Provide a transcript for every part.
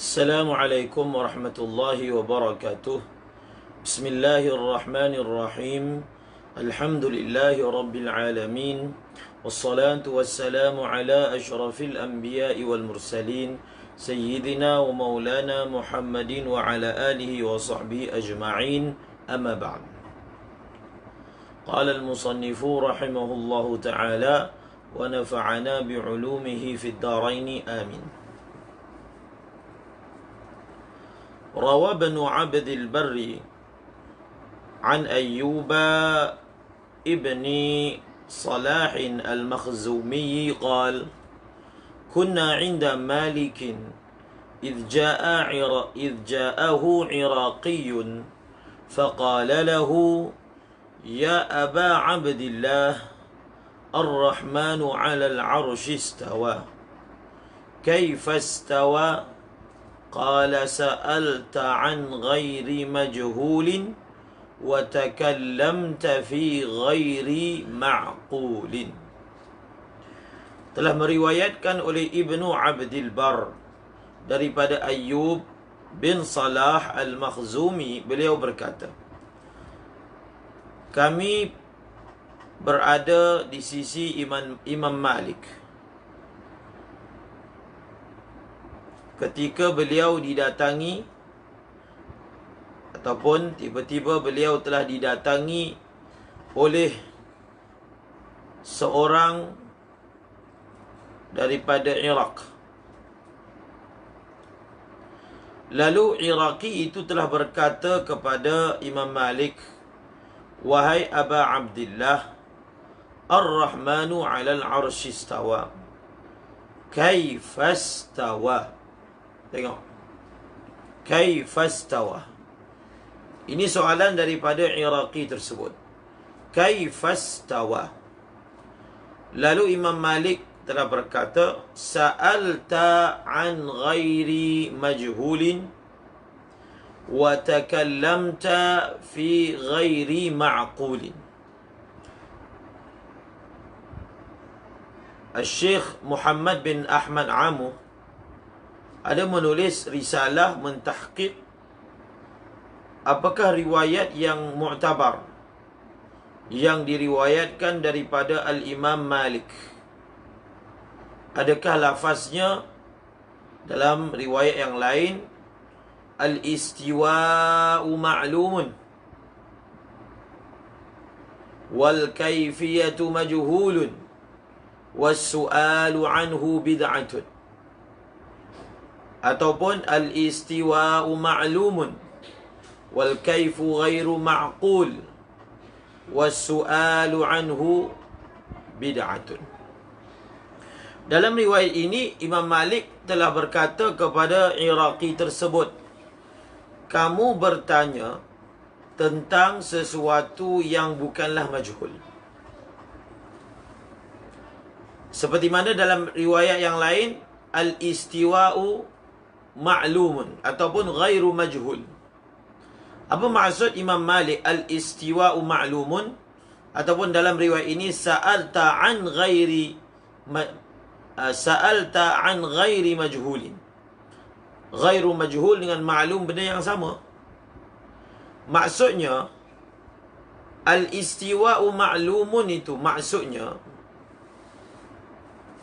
Assalamualaikum warahmatullahi wabarakatuh. Bismillahirrahmanirrahim. Alhamdulillahi rabbil alamin. Wassalatu wassalamu ala ashrafil anbiya'i wal mursalin Sayyidina wa maulana Muhammadin wa ala alihi wa sahbihi ajma'in. Amma ba'd. Qala al-musannifu rahimahullahu ta'ala wa nafa'ana bi'ulumihi fid daraini amin. روى ابن عبد البر عن أيوب ابن صلاح المخزومي قال: كنا عند مالك إذ جاءه عراقي فقال له: يا أبا عبد الله، الرحمن على العرش استوى، كيف استوى؟ قال: سألت عن غير مجهول وتكلمت في غير معقول. Telah meriwayatkan oleh Ibnu Abdil Bar daripada Ayyub bin Salah Al-Makhzumi, beliau berkata, kami berada di sisi Imam Malik ketika beliau didatangi, ataupun tiba-tiba beliau telah didatangi oleh seorang daripada Iraq. Lalu Iraqi itu telah berkata kepada Imam Malik, wahai Aba Abdillah, Ar-Rahmanu 'alal 'arsy istawa, kaifa istawa? Tengok, kaifa istawa. Ini soalan daripada Iraqi tersebut. Kaifa istawa. Lalu Imam Malik telah berkata, sa'alta an ghairi majhulin wa takallamta fi ghairi ma'qulin. Al-Syekh Muhammad bin Ahmad Amu ada menulis risalah mentahqiq apakah riwayat yang mu'tabar yang diriwayatkan daripada Al-Imam Malik. Adakah lafaznya dalam riwayat yang lain al-istiwa'u ma'lumun wal kaifiyatu majhulun was su'alu anhu bid'atun, ataupun al-istiwa'u ma'lumun wal kaifu ghairu ma'qul was su'alu anhu bid'atun. Dalam riwayat ini Imam Malik telah berkata kepada Iraqi tersebut, kamu bertanya tentang sesuatu yang bukanlah majhul. Seperti mana dalam riwayat yang lain al-istiwa'u ma'lumun ataupun ghairu majhul. Apa maksud Imam Malik al-istiwa'u ma'lumun? Ataupun dalam riwayat ini sa'alta an ghairi majhulin. Ghairu majhul dengan ma'lum benda yang sama. Maksudnya al-istiwa'u ma'lumun itu maksudnya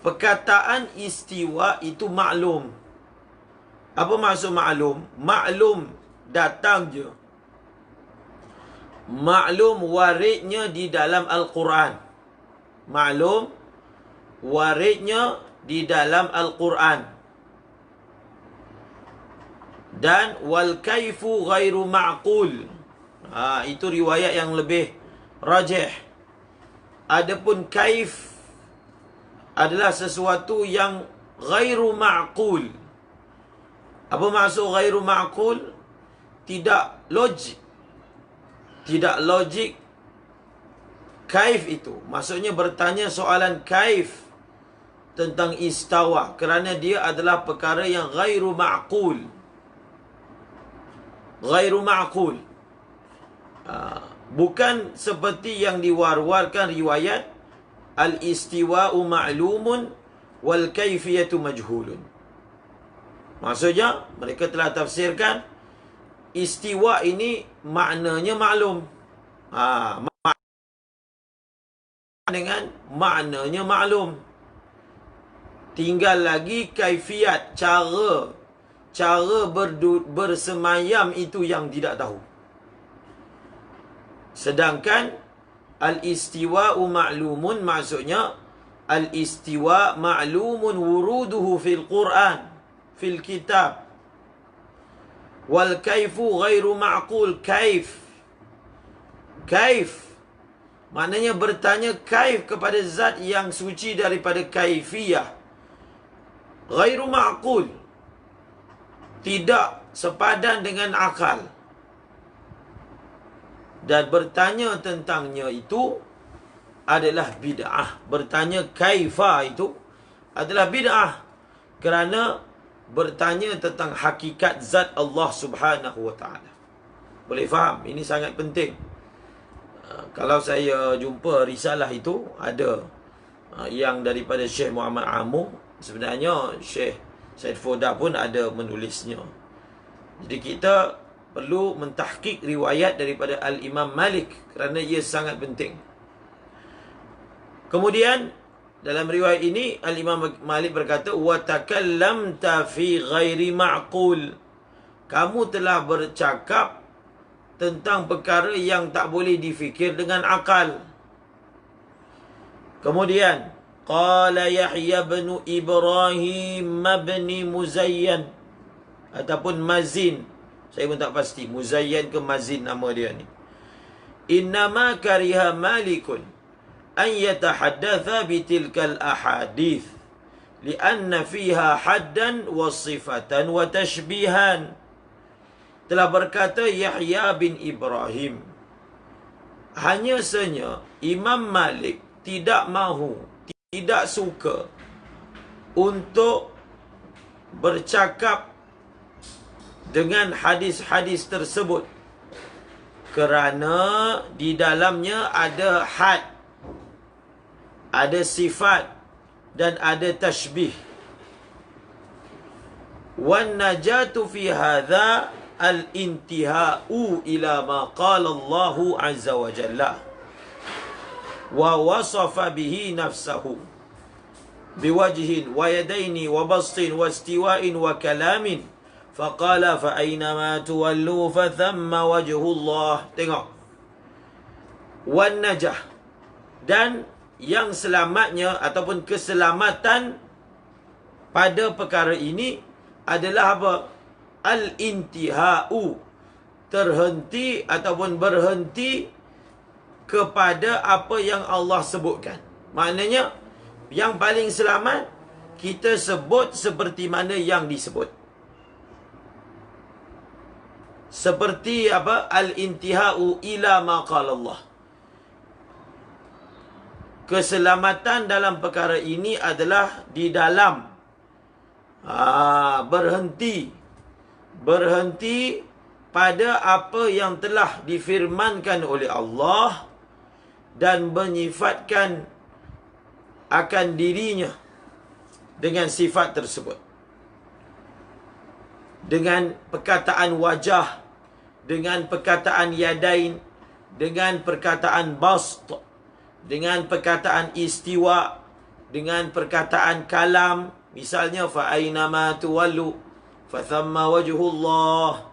perkataan istiwa itu maklum. Apa maksud maklum? Maklum datang je. Maklum waridnya di dalam Al-Quran. Maklum waridnya di dalam Al-Quran. Dan wal kaifu ghairu ma'qul. Itu riwayat yang lebih rajih. Adapun kaif adalah sesuatu yang ghairu ma'qul. Apa maksud ghairu ma'qul? Tidak logik. Tidak logik kaif itu. Maksudnya bertanya soalan kaif tentang istawa, kerana dia adalah perkara yang ghairu ma'qul. Ghairu ma'qul. Bukan seperti yang diwar-warkan riwayat al-istiwa'u ma'lumun wal kaifiyatu majhulun. Maksudnya, mereka telah tafsirkan istiwa ini maknanya maklum. Dengan maknanya maklum. Tinggal lagi kaifiat, cara bersemayam itu yang tidak tahu. Sedangkan al-istiwa'u ma'lumun, maksudnya al-istiwa' ma'lumun wuruduhu fil Quran, fil kitab. Wal kaifu ghairu ma'qul. Kaif maknanya bertanya kaif kepada zat yang suci daripada kaifiyah. Ghairu ma'qul, tidak sepadan dengan akal. Dan bertanya tentangnya itu adalah bid'ah. Bertanya kaifa itu adalah bid'ah, kerana bertanya tentang hakikat zat Allah Subhanahu wa ta'ala. Boleh faham? Ini sangat penting. Kalau saya jumpa risalah itu, ada yang daripada Syekh Muhammad Amung. Sebenarnya Syekh Said Foda pun ada menulisnya. Jadi kita perlu mentahqiq riwayat daripada Al-Imam Malik, kerana ia sangat penting. Kemudian dalam riwayat ini Al-Imam Malik berkata, wa takallamta fi ghairi ma'qul. Kamu telah bercakap tentang perkara yang tak boleh difikir dengan akal. Kemudian qala Yahya bin Ibrahim bin Muzayyan, ataupun Mazin, saya pun tak pasti Muzayyan ke Mazin nama dia ni. Innama kariha Malikun an yatahaddatha bitilkal ahadith lianna fiha haddan wa sifatan wa tashbihan. Telah berkata Yahya bin Ibrahim, hanya saja Imam Malik tidak mahu, tidak suka untuk bercakap dengan hadis-hadis tersebut, kerana di dalamnya ada had, ada sifat, dan ada tashbih. Wan najatu fi hadha al-intiha'u ila ma qala Allah azza wa jalla wa wasafa bihi nafsahu biwajhin wa yadaini wa bastin wa istiwa'in wa kalamin faqala fa aynama tuwallu fa thamma wajhullah. Tengok, wan najah, dan yang selamatnya ataupun keselamatan pada perkara ini adalah apa? Al-intiha'u, terhenti ataupun berhenti kepada apa yang Allah sebutkan. Maknanya yang paling selamat kita sebut seperti mana yang disebut. Seperti apa? Al-intiha'u ila ma qala Allah. Keselamatan dalam perkara ini adalah di dalam berhenti pada apa yang telah difirmankan oleh Allah dan menyifatkan akan dirinya dengan sifat tersebut, dengan perkataan wajah, dengan perkataan yadain, dengan perkataan bast, dengan perkataan istiwa, dengan perkataan kalam. Misalnya fa aynama tuwallu fa thamma wajhullah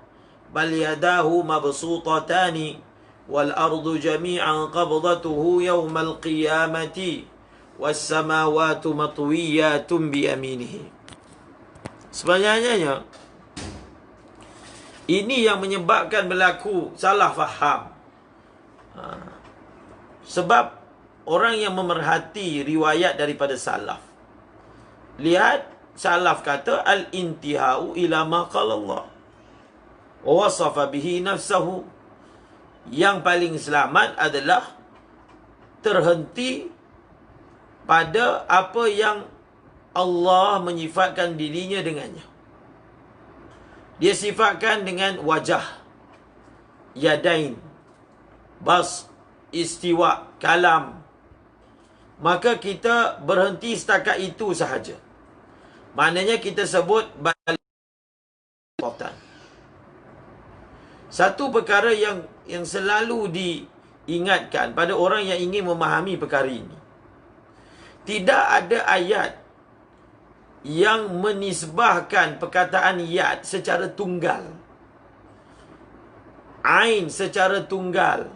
bal yadahu mabsutatani wal ardu jami'an qabdatuhu yawmal qiyamati was samawati matwiyatun bi yaminihi. Sebenarnya ini yang menyebabkan berlaku salah faham. Sebab orang yang memerhati riwayat daripada salaf, lihat salaf kata al-intihau ila ma qala Allah wa wasafa bihi nafsahu. Yang paling selamat adalah terhenti pada apa yang Allah menyifatkan dirinya dengannya. Dia sifatkan dengan wajah, yadain, bas, istiwa, kalam. Maka kita berhenti setakat itu sahaja. Maknanya kita sebut Satu perkara yang selalu diingatkan pada orang yang ingin memahami perkara ini. Tidak ada ayat yang menisbahkan perkataan yad secara tunggal, ain secara tunggal,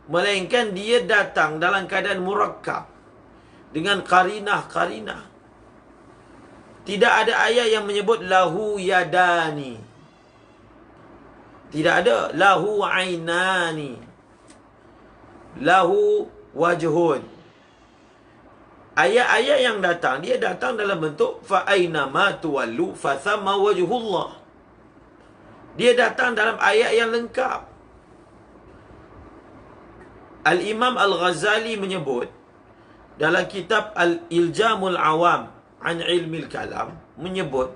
melainkan dia datang dalam keadaan murakkab dengan qarinah-qarinah. Tidak ada ayat yang menyebut lahu yadani. Tidak ada lahu ainani, lahu wajhun. Ayat-ayat yang datang, dia datang dalam bentuk fa aina ma tuwallu fa thamma wajhullah. Dia datang dalam ayat yang lengkap. Al-Imam Al-Ghazali menyebut dalam kitab Al-Iljamul Awam an Ilmil Kalam, menyebut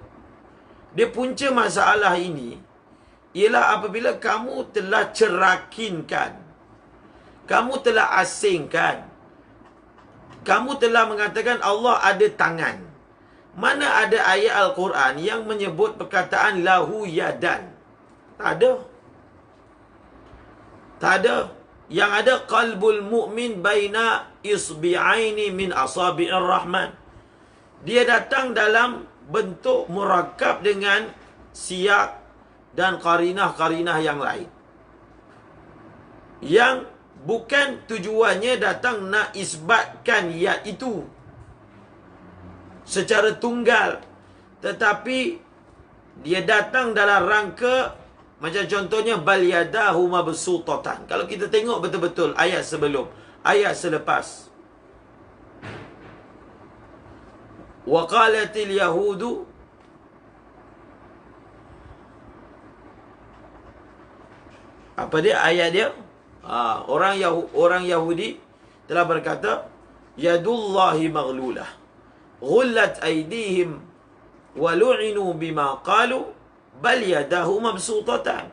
dia punca masalah ini ialah apabila kamu telah cerakinkan, kamu telah asingkan, kamu telah mengatakan Allah ada tangan. Mana ada ayat Al-Quran yang menyebut perkataan lahu yadan? Tak ada. Tak ada. Yang ada qalbul mu'min baina isbi'aini min asabi'ir rahman. Dia datang dalam bentuk murakkab dengan siyak dan qarinah-qarinah yang lain, yang bukan tujuannya datang nak isbatkan yad itu secara tunggal, tetapi dia datang dalam rangka, macam contohnya bal yadahu mabsutatan. Kalau kita tengok betul-betul ayat sebelum, ayat selepas, wa qalatil yahudu, apa dia ayat dia? Orang Yahudi telah berkata yadullahi maghlulah ghullat aydihim wa lu'inu bima qalu bal yadahu mabsutatan.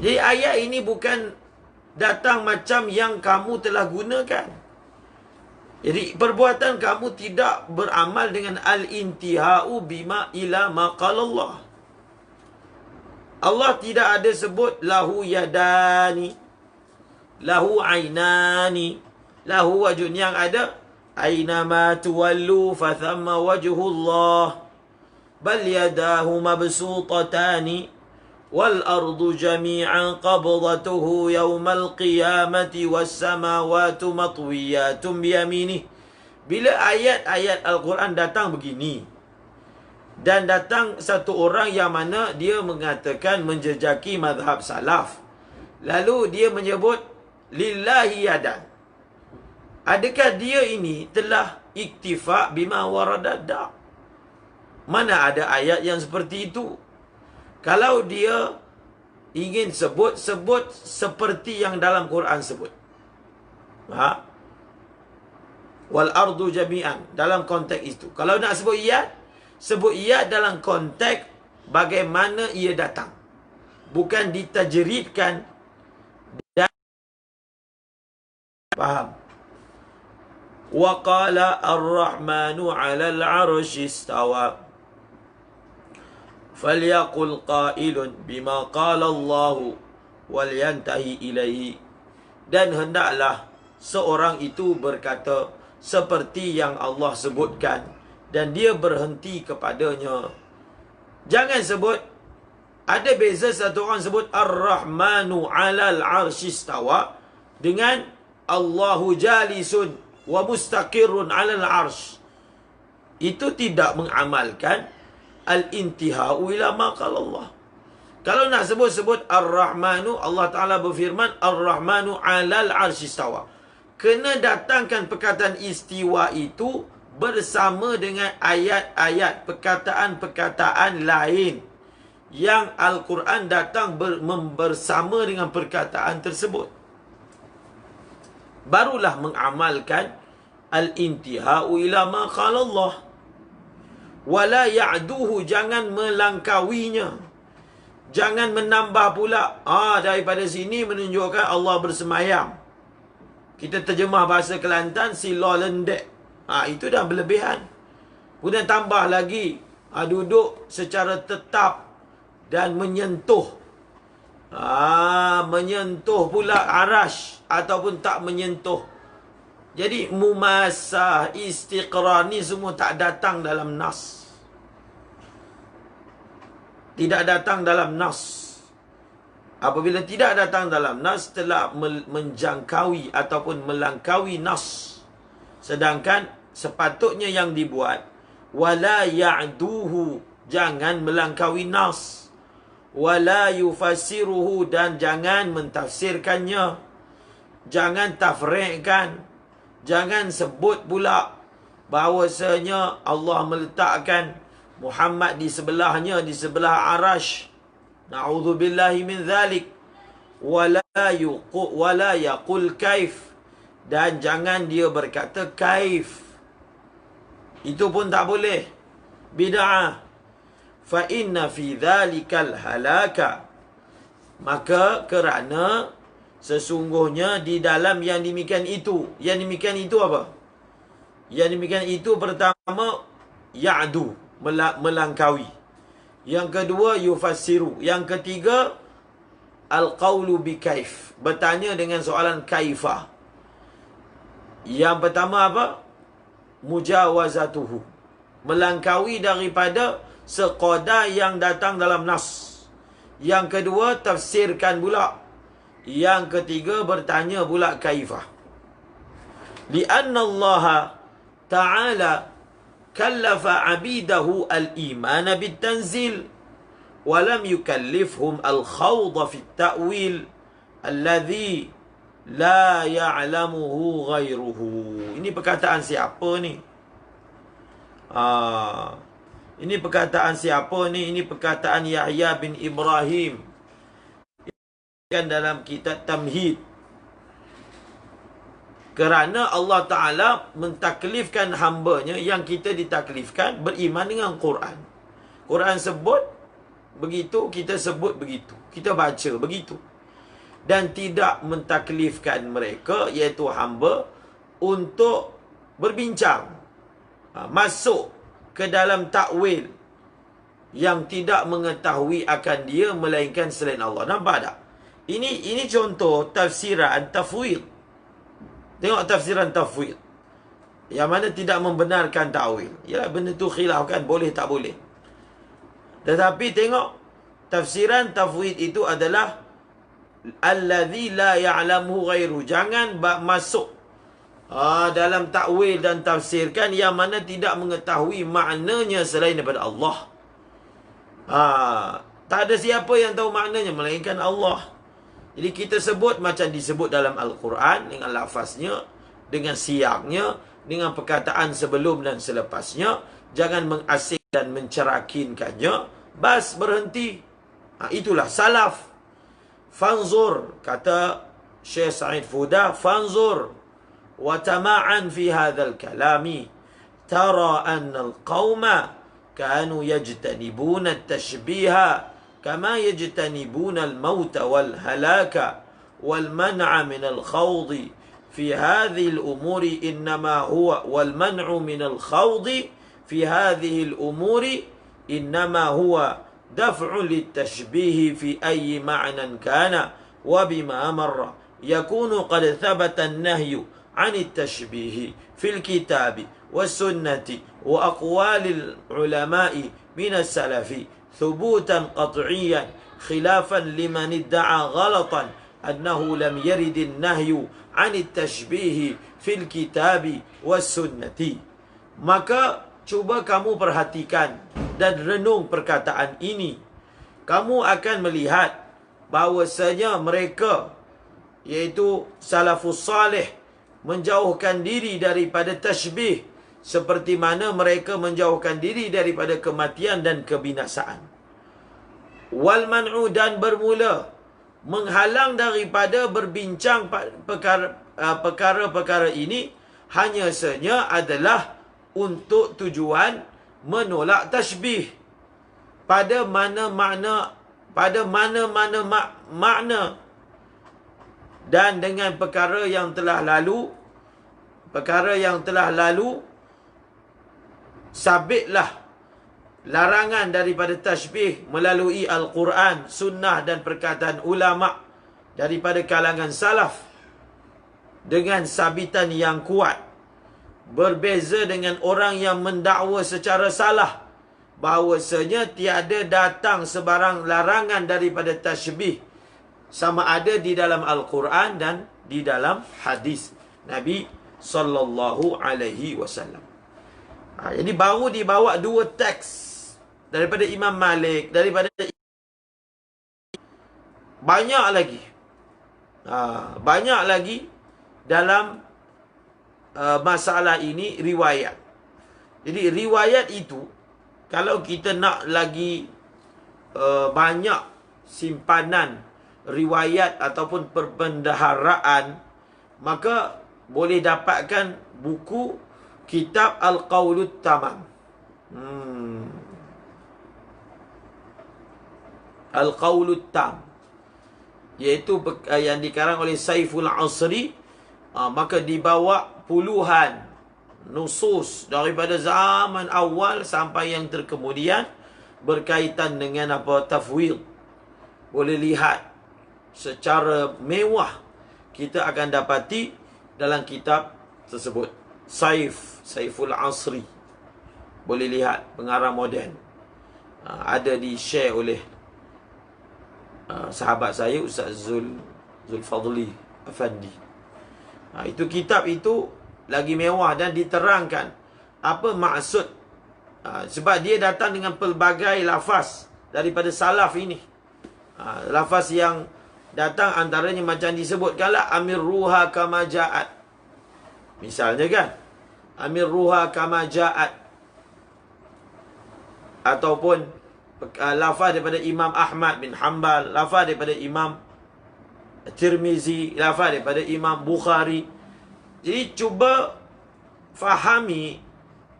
Jadi ayat ini bukan datang macam yang kamu telah gunakan. Jadi perbuatan kamu tidak beramal dengan al-intihau bima ila ma qala Allah. Allah tidak ada sebut lahu yadani, lahu ainani, lahu wajhun. Yang ada ainama tuwallu fathamma wajhullah bal yadahu mabsutatani wal ardu jami'an qabdatuhu yawmal qiyamati was samawati matwiyatun biyaminih. Bila ayat-ayat Al-Quran datang begini, dan datang satu orang yang mana dia mengatakan menjejaki mazhab salaf, lalu dia menyebut lillahi yadan, adakah dia ini telah iktifa bima waradada? Mana ada ayat yang seperti itu? Kalau dia ingin sebut seperti yang dalam Quran sebut. Wal ardu jami'an, dalam konteks itu. Kalau nak sebut iyad dalam konteks bagaimana ia datang, bukan ditajridkan. Dan faham? Wa qala ar-rahmanu 'alal 'arsy istawa falyaqul qailun bima qala Allah walyantahi ilaihi. Dan hendaklah seorang itu berkata seperti yang Allah sebutkan, dan dia berhenti kepadanya. Jangan sebut, ada beza satu orang sebut Ar-Rahmanu 'alal 'arsy istawa dengan Allahu jalisun wa mustaqirrun 'alal 'arsy. Itu tidak mengamalkan al-intihau ila ma qala Allah. Kalau nak sebut Ar-Rahmanu, Allah Ta'ala berfirman Ar-Rahmanu 'alal 'arsy istawa. Kena datangkan perkataan istiwa itu bersama dengan ayat-ayat, perkataan-perkataan lain yang Al-Quran datang bersama dengan perkataan tersebut. Barulah mengamalkan al-intihau ila ma qala Allah. Wala ya'duhu, jangan melangkawinya, jangan menambah pula. Daripada sini menunjukkan Allah bersemayam. Kita terjemah bahasa Kelantan, sila lendek. Itu dah berlebihan. Kemudian tambah lagi, duduk secara tetap dan menyentuh. Menyentuh pula arash ataupun tak menyentuh. Jadi mumasah, istiqrar ni semua tak datang dalam nas. Tidak datang dalam nas. Apabila tidak datang dalam nas, telah menjangkaui ataupun melangkaui nas. Sedangkan sepatutnya yang dibuat, wala ya'duhu, jangan melangkaui nas. Wala yufassiruhu, dan jangan mentafsirkannya. Jangan tafri'kan. Jangan sebut pula bahawasanya Allah meletakkan Muhammad di sebelahnya, di sebelah arash. Na'udzubillahi min dhalik. Wala yaqul kaif, dan jangan dia berkata kaif. Itu pun tak boleh. Bid'ah. Fa inna fi dhalikal halaka. Maka kerana sesungguhnya di dalam yang demikian itu. Yang demikian itu apa? Yang demikian itu pertama, ya'du, melangkaui. Yang kedua, yufassiru. Yang ketiga, al-qawlu bi kaif, bertanya dengan soalan kaifah. Yang pertama apa? Mujawazatuhu, melangkaui daripada sekadar yang datang dalam nas. Yang kedua, tafsirkan pula. Yang ketiga, bertanya pula kaifah. Lianna Allah Ta'ala kallafa abidahu al-iman bit-tanzil wa lam yukallifhum al-khawda fi at-ta'wil alladhi la ya'lamuhu ghairuhu. Ini perkataan siapa ni? Ini perkataan siapa ni? Ini perkataan Yahya bin Ibrahim kan dalam kitab Tamhid. Kerana Allah Ta'ala mentaklifkan hambanya yang kita ditaklifkan beriman dengan Quran. Quran sebut begitu, kita sebut begitu. Kita baca begitu. Dan tidak mentaklifkan mereka, iaitu hamba, untuk berbincang, masuk ke dalam takwil yang tidak mengetahui akan dia melainkan selain Allah. Nampak tak? Ini contoh tafsiran tafwid. Tengok tafsiran tafwid yang mana tidak membenarkan ta'wil. Yalah, benda tu khilaf kan, boleh tak boleh. Tetapi tengok tafsiran tafwid itu adalah alladzi la ya'lamu ghairu. Jangan masuk dalam ta'wil dan tafsirkan yang mana tidak mengetahui maknanya selain daripada Allah. Tak ada siapa yang tahu maknanya melainkan Allah. Jadi kita sebut macam disebut dalam Al-Quran, dengan lafaznya, dengan siaknya, dengan perkataan sebelum dan selepasnya. Jangan mengasing dan mencerakinkannya. Bas, berhenti. Itulah salaf. Fanzur, kata Syekh Sa'id Fudah, fanzur wa tama'an fi hadzal kalami tara anna al-qauma kanu yajtanibuna at-tashbiha كما يجتنبون الموت والهلاك والمنع من الخوض في هذه الأمور إنما هو والمنع من الخوض في هذه الأمور إنما هو دفع للتشبيه في أي معنى كان وبما مر يكون قد ثبت النهي عن التشبيه في الكتاب والسنة وأقوال العلماء من السلف ثبوتا قطعيا خلافا لمن ادعى غلطا أنه لم يرد النهي عن التشبيه في الكتاب والسنة. Maka cuba kamu perhatikan dan renung perkataan ini. Kamu akan melihat bahawasanya mereka, iaitu salafus salih, menjauhkan diri daripada tashbih seperti mana mereka menjauhkan diri daripada kematian dan kebinasaan. Wal man'u, dan bermula menghalang daripada berbincang perkara-perkara ini hanya sahaja adalah untuk tujuan menolak tashbih pada mana-mana makna dan dengan perkara yang telah lalu sabitlah larangan daripada tashbih melalui Al-Quran, sunnah dan perkataan ulama' daripada kalangan salaf dengan sabitan yang kuat. Berbeza dengan orang yang mendakwa secara salah bahawasanya tiada datang sebarang larangan daripada tashbih, sama ada di dalam Al-Quran dan di dalam hadis Nabi sallallahu alaihi wasallam. Jadi baru dibawa dua teks daripada Imam Malik, daripada banyak lagi. Banyak lagi dalam masalah ini riwayat. Jadi riwayat itu, kalau kita nak lagi banyak simpanan riwayat ataupun perbendaharaan, maka boleh dapatkan buku kitab Al-Qawlut Tamam. Al-Qawlut Tam, iaitu yang dikarang oleh Saiful Asri. Maka dibawa puluhan nusus daripada zaman awal sampai yang terkemudian berkaitan dengan apa, tafwid. Boleh lihat secara mewah kita akan dapati dalam kitab tersebut. Saiful Asri, boleh lihat, pengarang moden. Ada di share oleh sahabat saya Ustaz Zulfadli Afandi. Itu kitab itu lagi mewah dan diterangkan apa maksud. Sebab dia datang dengan pelbagai lafaz daripada salaf ini. Lafaz yang datang antaranya macam disebutkanlah Amir Ruha Kama Ja'at. Misalnya kan, Amir Ruha Kama Ja'at. Ataupun lafaz daripada Imam Ahmad bin Hanbal, lafaz daripada Imam Tirmizi, lafaz daripada Imam Bukhari. Jadi cuba fahami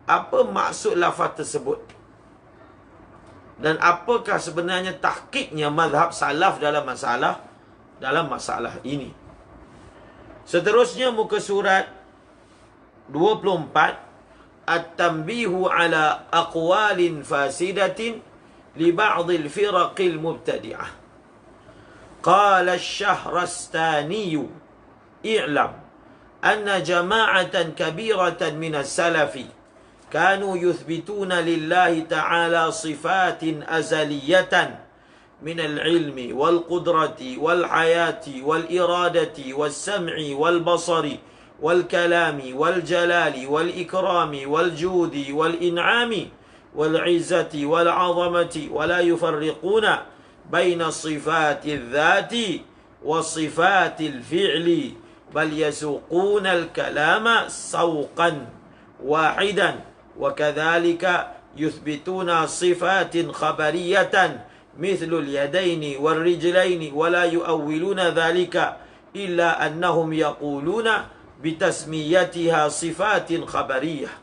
apa maksud lafaz tersebut dan apakah sebenarnya tahqiqnya mazhab salaf dalam masalah ini. Seterusnya muka surat 24, At-tanbihu ala aqwalin fasidatin li ba'dil firaqil mubtadi'ah. Qala asy-Syahrastani i'lam anna jama'atan kabiratan minas salafi kanu yuthbituna lillahi ta'ala sifatin azaliyatan min al-ilmi wal-qudrati wal-hayati wal-iradati wal-sam'i wal-basari wal-kalami wal-jalali wal-ikrami wal-judi wal-in'ami wal-'izzati wal-'azamati wa la yufarriquna baina sifati al-dhati wa sifati al-fi'li bal yasuquna al-kalama sawqan wahidan wa kadhalika yuthbituna sifatin khabariyatan mithlu al-yadaini wal-rijlaini wa la yu'awwiluna dhalika illa annahum yaquluna bitasmiyatiha sifatin khabariyah.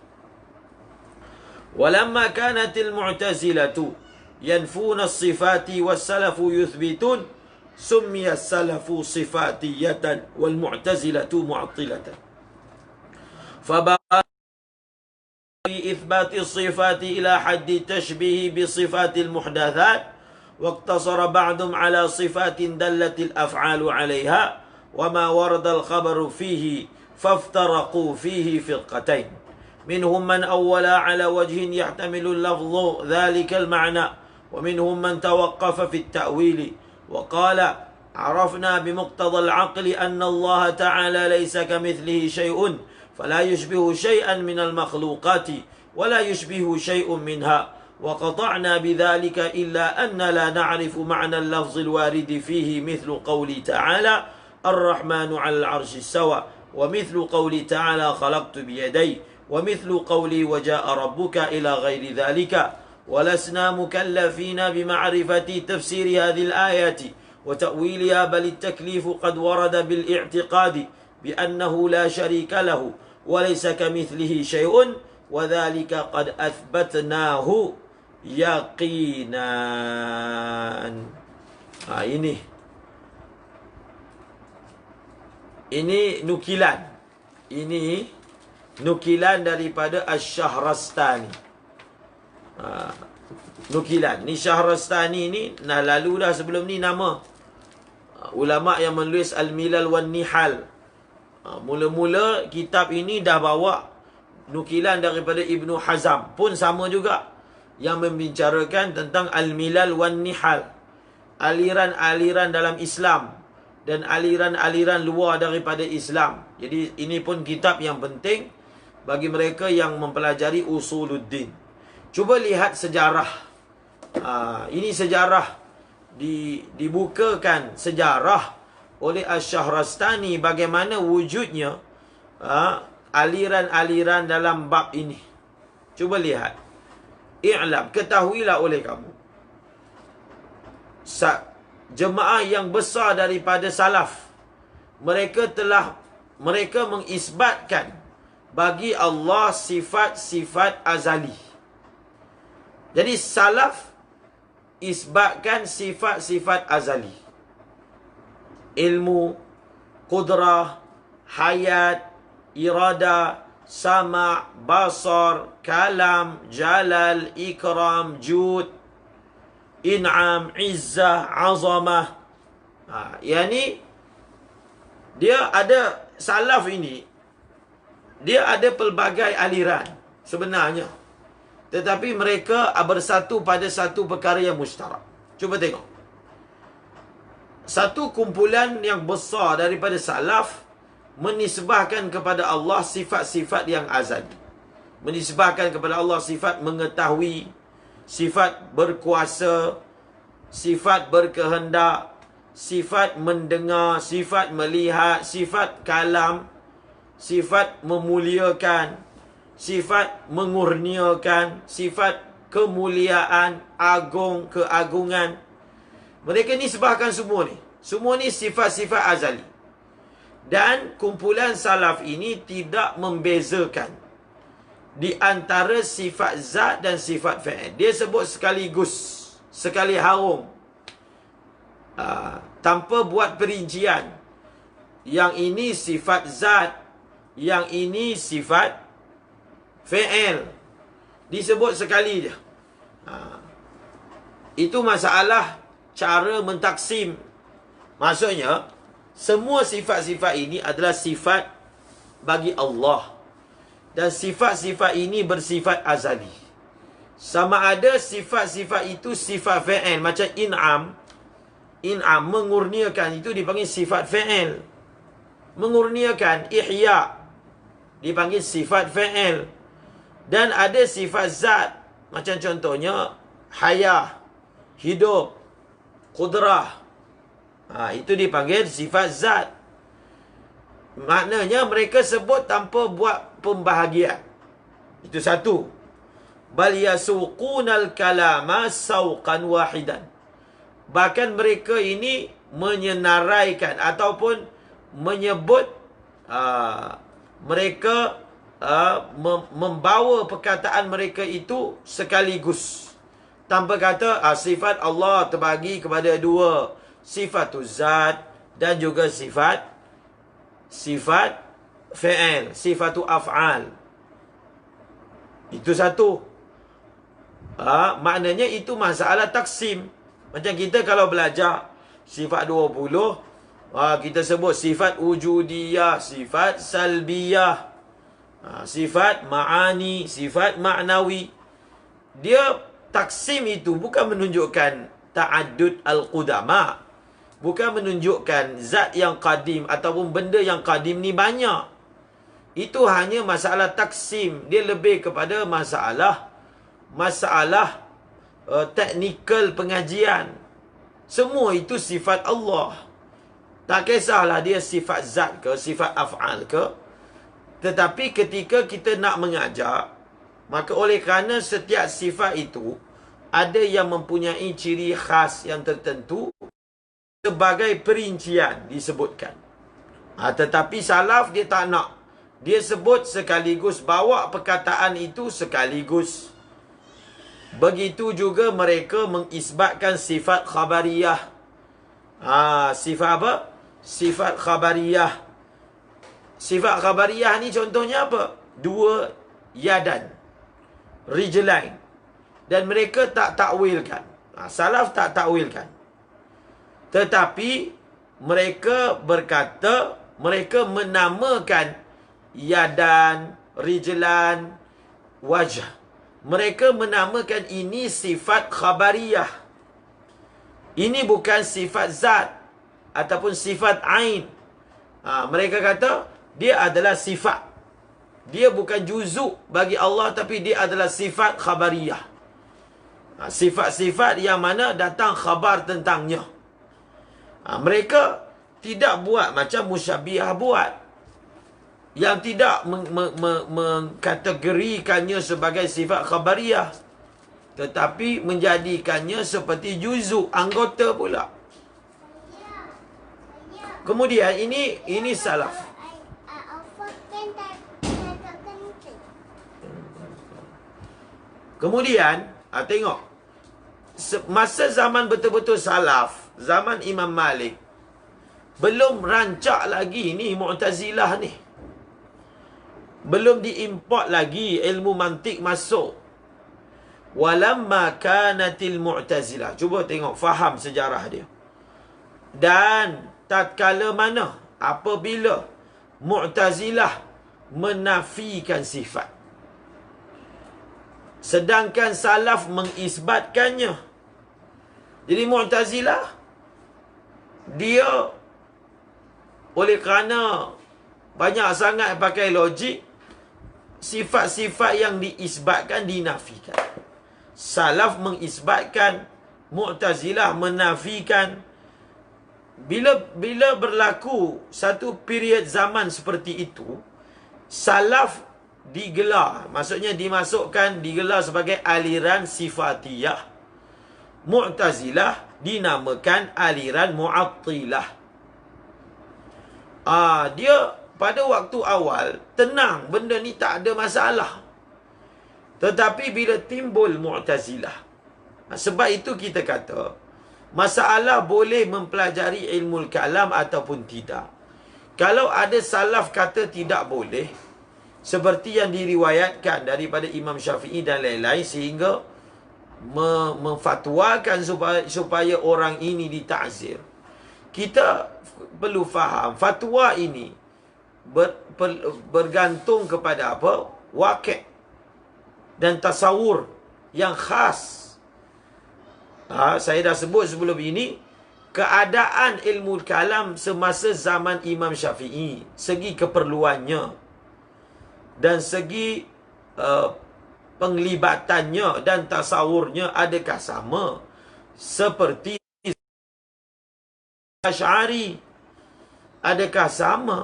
Walamma kanat al-mu'tazilatu yanfuna as-sifati was-salafu yuthbitun summiya as-salafu sifatiyatan wal-mu'tazilatu mu'attilatan. Fabara fi ithbati as-sifati ila haddi tashbihi bi sifati al-muhdathat واقتصر بعضهم على صفات دلت الأفعال عليها وما ورد الخبر فيه فافترقوا فيه فرقتين منهم من أول على وجه يحتمل اللفظ ذلك المعنى ومنهم من توقف في التأويل وقال عرفنا بمقتضى العقل أن الله تعالى ليس كمثله شيء فلا يشبه شيئا من المخلوقات ولا يشبه شيء منها وقطعنا بذلك إلا أن لا نعرف معنى اللفظ الوارد فيه مثل قوله تعالى الرحمن على العرش استوى ومثل قوله تعالى خلقت بيدي ومثل قولي وجاء ربك إلى غير ذلك ولسنا مكلفين بمعرفة تفسير هذه الآيات وتأويلها بل التكليف قد ورد بالاعتقاد بأنه لا شريك له وليس كمثله شيء وذلك قد أثبتناه yaqinan. Ini nukilan. Ini nukilan daripada Asy-Syahrastani. nukilan. Ni Syahrastani ni, nah lalu dah sebelum ni nama ulama yang menulis Al-Milal wan Nihal. Mula-mula kitab ini dah bawa nukilan daripada Ibnu Hazm, pun sama juga, yang membicarakan tentang Al-Milal wan Nihal, aliran-aliran dalam Islam dan aliran-aliran luar daripada Islam. Jadi ini pun kitab yang penting bagi mereka yang mempelajari usuluddin. Cuba lihat sejarah. Ini sejarah dibukakan sejarah oleh Asy-Syahrastani bagaimana wujudnya aliran-aliran dalam bab ini. Cuba lihat. I'lam, ketahuilah oleh kamu, jemaah yang besar daripada salaf, mereka mengisbatkan bagi Allah sifat-sifat azali. Jadi salaf isbatkan sifat-sifat azali. Ilmu, qudrah, hayat, irada, sama', basar, kalam, jalal, ikram, jud, in'am, izzah, azamah. Yani dia ada, salaf ini dia ada pelbagai aliran sebenarnya, tetapi mereka bersatu pada satu perkara yang musytarak. Cuba tengok. Satu kumpulan yang besar daripada salaf menisbahkan kepada Allah sifat-sifat yang azali. Menisbahkan kepada Allah sifat mengetahui, sifat berkuasa, sifat berkehendak, sifat mendengar, sifat melihat, sifat kalam, sifat memuliakan, sifat mengurniakan, sifat kemuliaan, agung, keagungan. Mereka nisbahkan semua ni. Semua ni sifat-sifat azali. Dan kumpulan salaf ini tidak membezakan di antara sifat zat dan sifat fi'il. Dia sebut sekaligus, sekali harum, tanpa buat perincian. Yang ini sifat zat, yang ini sifat fi'il. Disebut sekali je. Itu masalah cara mentaksim. Maksudnya, semua sifat-sifat ini adalah sifat bagi Allah. Dan sifat-sifat ini bersifat azali. Sama ada sifat-sifat itu sifat fi'il. Macam in'am. In'am, mengurniakan, itu dipanggil sifat fi'il. Mengurniakan, ihya, dipanggil sifat fi'il. Dan ada sifat zat. Macam contohnya, hayah, hidup, qudrah. Itu dipanggil sifat zat. Maknanya mereka sebut tanpa buat pembahagian. Itu satu. Bal yasuqunal kalama sauqan wahidan. Bahkan mereka ini menyenaraikan ataupun menyebut, mereka membawa perkataan mereka itu sekaligus. Tanpa kata sifat Allah terbagi kepada dua, sifatul zat dan juga sifat fi'il, sifatul af'al. Itu satu. Maknanya itu masalah taksim. Macam kita kalau belajar sifat 20, kita sebut sifat wujudiyah, sifat salbiyah, sifat ma'ani, sifat ma'nawi. Dia taksim itu bukan menunjukkan ta'addud al-qudama, bukan menunjukkan zat yang qadim ataupun benda yang qadim ni banyak. Itu hanya masalah taksim. Dia lebih kepada masalah teknikal pengajian. Semua itu sifat Allah. Tak kisahlah dia sifat zat ke, sifat af'al ke. Tetapi ketika kita nak mengajar, maka oleh kerana setiap sifat itu ada yang mempunyai ciri khas yang tertentu, sebagai perincian disebutkan. Tetapi salaf dia tak nak. Dia sebut sekaligus, bawa perkataan itu sekaligus. Begitu juga mereka mengisbatkan sifat khabariyah. Sifat apa? Sifat khabariyah. Sifat khabariyah ni contohnya apa? Dua yadan, rijlain. Dan mereka tak takwilkan. Salaf tak takwilkan. Tetapi mereka berkata, mereka menamakan yadan, rijlan, wajh. Mereka menamakan ini sifat khabariyah. Ini bukan sifat zat ataupun sifat ain. Mereka kata dia adalah sifat. Dia bukan juzuk bagi Allah, tapi dia adalah sifat khabariyah. Sifat-sifat yang mana datang khabar tentangnya. Mereka tidak buat macam musyabbihah buat, yang tidak mengkategorikannya sebagai sifat khabariyah, tetapi menjadikannya seperti juzuk, anggota pula. Kemudian ini salaf. Kemudian tengok, masa zaman betul-betul salaf, zaman Imam Malik, belum rancak lagi ni Mu'tazilah ni. Belum diimport lagi ilmu mantik masuk. Walamma kanatil Mu'tazilah. Cuba tengok, faham sejarah dia. Dan tatkala mana, apabila Mu'tazilah menafikan sifat, sedangkan salaf mengisbatkannya. Jadi Mu'tazilah, dia oleh kerana banyak sangat pakai logik, sifat-sifat yang diisbatkan dinafikan. Salaf mengisbatkan, Mu'tazilah menafikan. Bila berlaku satu period zaman seperti itu, salaf digelar, maksudnya dimasukkan, digelar sebagai aliran sifatiyah. Mu'tazilah dinamakan aliran Mu'attilah. Dia pada waktu awal tenang, benda ni tak ada masalah. Tetapi bila timbul Mu'tazilah, sebab itu kita kata masalah boleh mempelajari ilmu kalam ataupun tidak. Kalau ada salaf kata tidak boleh, seperti yang diriwayatkan daripada Imam Syafi'i dan lain-lain, sehingga memfatwakan supaya orang ini ditakzir. Kita perlu faham, fatwa ini bergantung kepada apa? Waqi' dan tasawur yang khas. Saya dah sebut sebelum ini, keadaan ilmu kalam semasa zaman Imam Syafi'i, segi keperluannya dan segi penglibatannya dan tasawurnya, adakah sama seperti Asy'ari? Adakah sama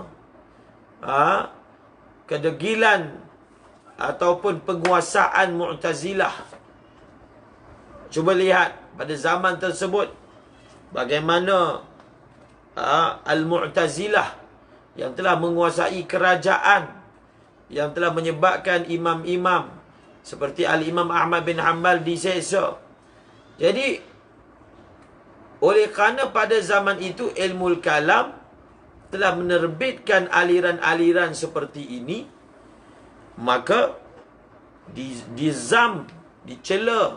kedegilan ataupun penguasaan Mu'tazilah? Cuba lihat pada zaman tersebut bagaimana Al-Mu'tazilah yang telah menguasai kerajaan, yang telah menyebabkan imam-imam seperti Al-Imam Ahmad bin Hanbal diseksa. Jadi oleh kerana pada zaman itu ilmu kalam telah menerbitkan aliran-aliran seperti ini, maka dicela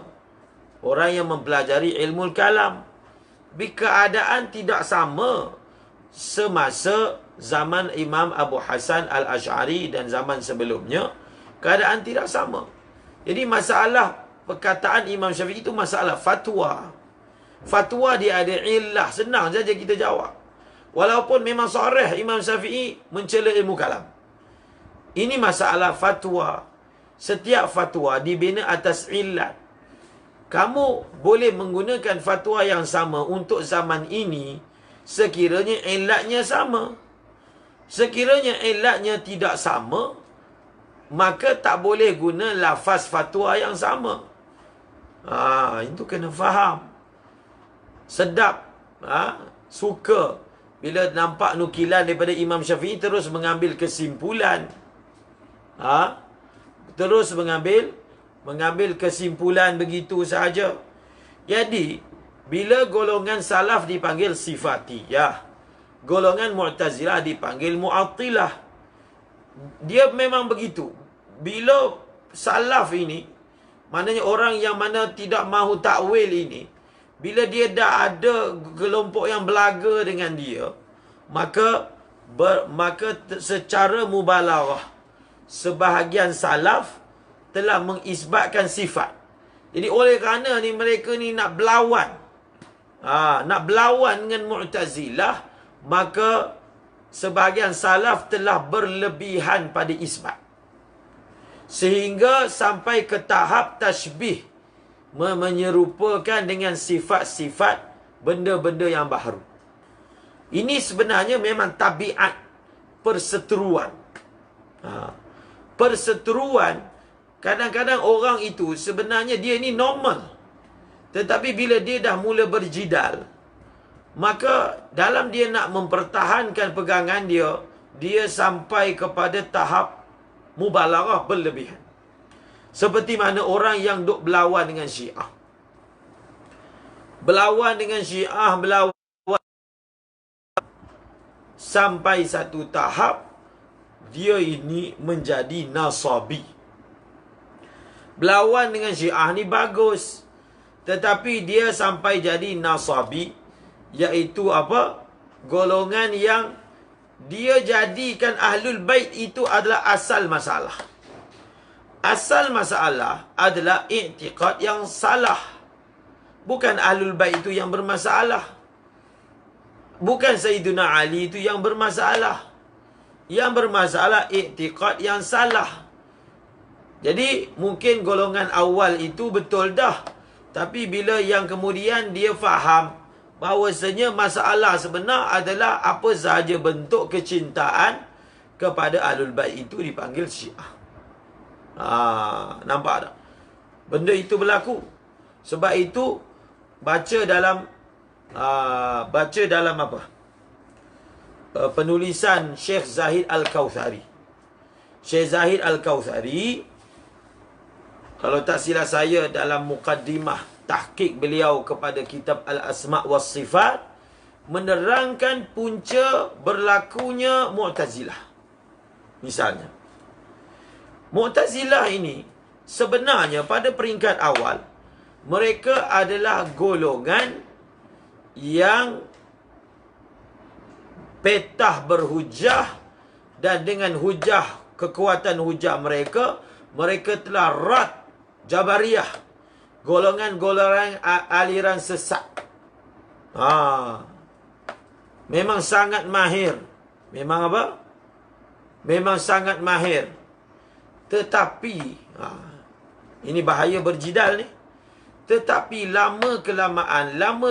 orang yang mempelajari ilmu kalam. Keadaan tidak sama semasa zaman Imam Abu Hasan Al-Asy'ari dan zaman sebelumnya, keadaan tidak sama. Jadi masalah perkataan Imam Syafi'i itu masalah fatwa. Fatwa dia ada illah, senang saja kita jawab. Walaupun memang sarih Imam Syafi'i mencela ilmu kalam. Ini masalah fatwa. Setiap fatwa dibina atas illat. Kamu boleh menggunakan fatwa yang sama untuk zaman ini sekiranya illatnya sama. Sekiranya illatnya tidak sama, maka tak boleh guna lafaz fatwa yang sama. Itu kena faham. Sedap, suka bila nampak nukilan daripada Imam Syafi'i terus mengambil kesimpulan. Terus mengambil kesimpulan begitu sahaja. Jadi, bila golongan salaf dipanggil sifatiyah, golongan Mu'tazilah dipanggil Mu'attilah. Dia memang begitu. Bila salaf ini Maknanya orang yang mana tidak mahu takwil ini, bila dia dah ada kelompok yang belaga dengan dia, maka secara mubalaghah sebahagian salaf telah mengisbatkan sifat. Jadi oleh kerana ni mereka ni nak berlawan, nak berlawan dengan Mu'tazilah, maka sebahagian salaf telah berlebihan pada isbat, sehingga sampai ke tahap tashbih, menyerupakan dengan sifat-sifat benda-benda yang baharu. Ini sebenarnya memang tabiat perseteruan. Perseteruan, kadang-kadang orang itu sebenarnya dia ni normal. Tetapi bila dia dah mula berjidal, maka dalam dia nak mempertahankan pegangan dia, dia sampai kepada tahap mubalaghah berlebihan. Seperti mana orang yang duk berlawan dengan Syiah. Berlawan dengan Syiah, berlawan sampai satu tahap dia ini menjadi Nasabi. Berlawan dengan Syiah ni bagus, tetapi dia sampai jadi Nasabi, iaitu apa? Golongan yang dia jadikan Ahlul Bait itu adalah asal masalah. Asal masalah adalah i'tiqad yang salah. Bukan Ahlul Bait itu yang bermasalah. Bukan Sayyidina Ali itu yang bermasalah. Yang bermasalah i'tiqad yang salah. Jadi mungkin golongan awal itu betul dah, tapi bila yang kemudian dia faham bahawasanya masalah sebenar adalah apa sahaja bentuk kecintaan kepada Ahlul Bait itu dipanggil Syiah. Nampak tak? Benda itu berlaku. Sebab itu baca dalam apa? Penulisan Syekh Zahid Al-Kautsari. Syekh Zahid Al-Kautsari, kalau tak silap saya, dalam mukaddimah tahqiq beliau kepada kitab Al-Asma' was Sifat, menerangkan punca berlakunya Mu'tazilah. Misalnya, Mu'tazilah ini sebenarnya pada peringkat awal mereka adalah golongan yang petah berhujah, dan dengan hujah, kekuatan hujah mereka, mereka telah rad Jabariyah, golongan-golongan aliran sesat. Memang sangat mahir. Memang apa? Memang sangat mahir. Tetapi ini bahaya berjidal ni. Tetapi lama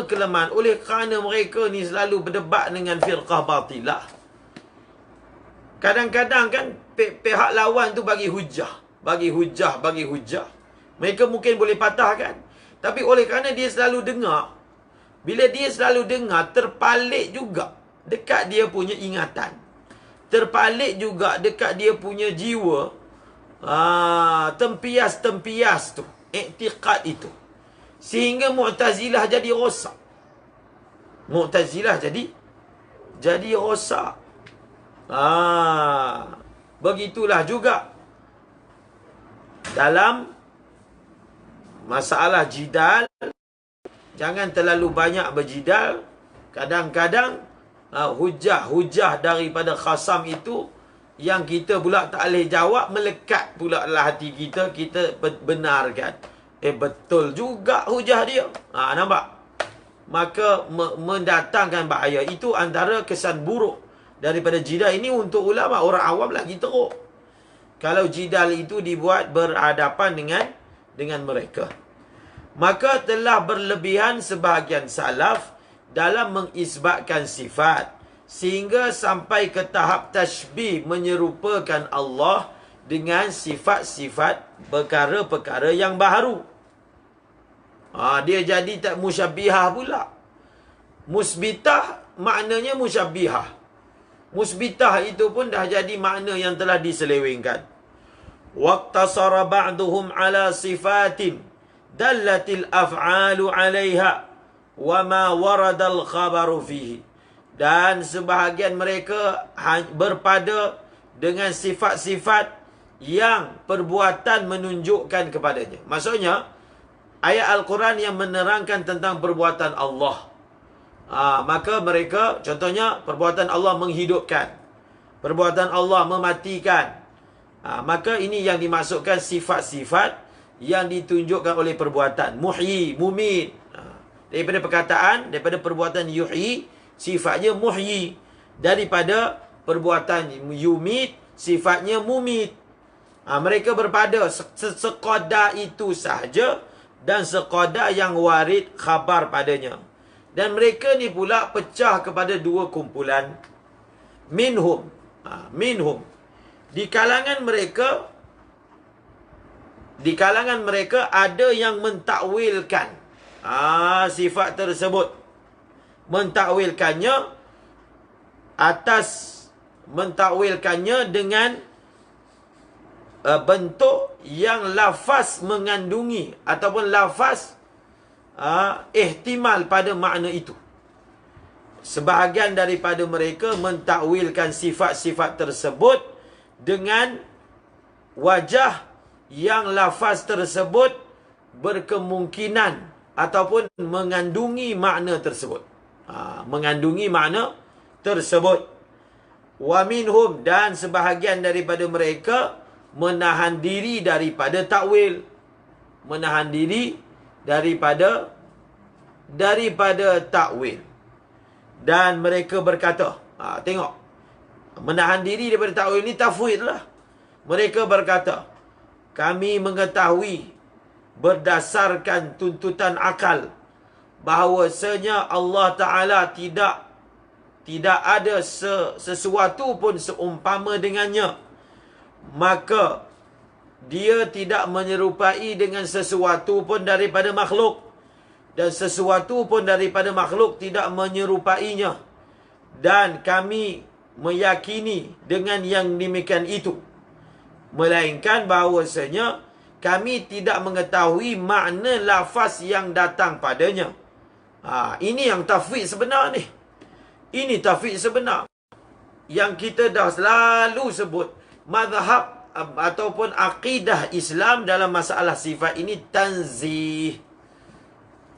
kelamaan oleh kerana mereka ni selalu berdebat dengan firqah batilah, kadang-kadang kan pihak lawan tu bagi hujah. Mereka mungkin boleh patahkan, tapi oleh kerana dia selalu dengar, bila dia selalu dengar, terpalit juga dekat dia punya ingatan, terpalit juga dekat dia punya jiwa, tempias-tempias tu, i'tiqad itu, sehingga Mu'tazilah jadi rosak. Mu'tazilah jadi rosak. Begitulah juga dalam masalah jidal. Jangan terlalu banyak berjidal. Kadang-kadang hujah daripada khasam itu yang kita pula tak boleh jawab, melekat pula dalam hati kita, kita benarkan. Betul juga hujah dia. Nampak? Maka mendatangkan bahaya. Itu antara kesan buruk daripada jidal ini untuk ulama. Orang awam lagi teruk kalau jidal itu dibuat berhadapan dengan mereka. Maka telah berlebihan sebahagian salaf dalam mengisbatkan sifat, sehingga sampai ke tahap tashbih, menyerupakan Allah dengan sifat-sifat perkara-perkara yang baharu. Dia jadi tak musyabbihah pula. Musbitah maknanya musyabbihah. Musbitah itu pun dah jadi makna yang telah diselewengkan. Waqtasara ba'duhum ala sifatin dallatil af'alu 'alaiha wa ma waradal khabaru fihi. Dan sebahagian mereka berpada dengan sifat-sifat yang perbuatan menunjukkan kepadanya. Maksudnya, ayat Al-Quran yang menerangkan tentang perbuatan Allah. Maka mereka, contohnya, perbuatan Allah menghidupkan, perbuatan Allah mematikan. Maka ini yang dimasukkan sifat-sifat yang ditunjukkan oleh perbuatan. Muhyi, mumit. Daripada perkataan, daripada perbuatan yuhyi, sifatnya muhyi. Daripada perbuatan yumit, sifatnya mumit. Mereka berpada sekadar itu sahaja dan sekadar yang warid khabar padanya. Dan mereka ni pula pecah kepada dua kumpulan. Minhum. Minhum. Di kalangan mereka ada yang mentakwilkan sifat tersebut. Mentakwilkannya dengan bentuk yang lafaz mengandungi ataupun lafaz ihtimal pada makna itu. Sebahagian daripada mereka mentakwilkan sifat-sifat tersebut dengan wajah yang lafaz tersebut berkemungkinan ataupun mengandungi makna tersebut. Mengandungi makna tersebut. Wa minhum, dan sebahagian daripada mereka menahan diri daripada takwil. Menahan diri daripada takwil. Dan mereka berkata, tengok, menahan diri daripada takwil ni tafwid lah. Mereka berkata, kami mengetahui berdasarkan tuntutan akal bahawasanya Allah Ta'ala tidak ada sesuatu pun seumpama dengannya. Maka dia tidak menyerupai dengan sesuatu pun daripada makhluk, dan sesuatu pun daripada makhluk tidak menyerupainya. Dan kami meyakini dengan yang demikian itu, melainkan bahawasanya kami tidak mengetahui makna lafaz yang datang padanya. Ini yang tafwid sebenar ni. Ini tafwid sebenar yang kita dah selalu sebut. Mazhab ataupun akidah Islam dalam masalah sifat ini tanzih.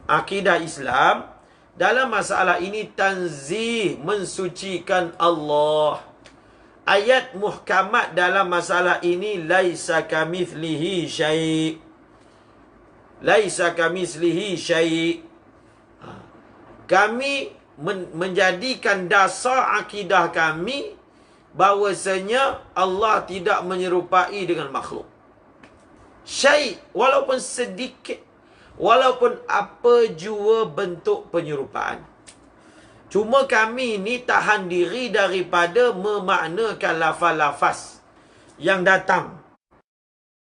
Akidah Islam dalam masalah ini tanzih, mensucikan Allah. Ayat muhkamat dalam masalah ini, laisa kamithlihi syai'. Laisa kamithlihi syai'. Kami menjadikan dasar akidah kami bahawasanya Allah tidak menyerupai dengan makhluk. Syai', walaupun sedikit, walaupun apa jua bentuk penyerupaan. Cuma kami ni tahan diri daripada memaknakan lafaz-lafaz yang datang.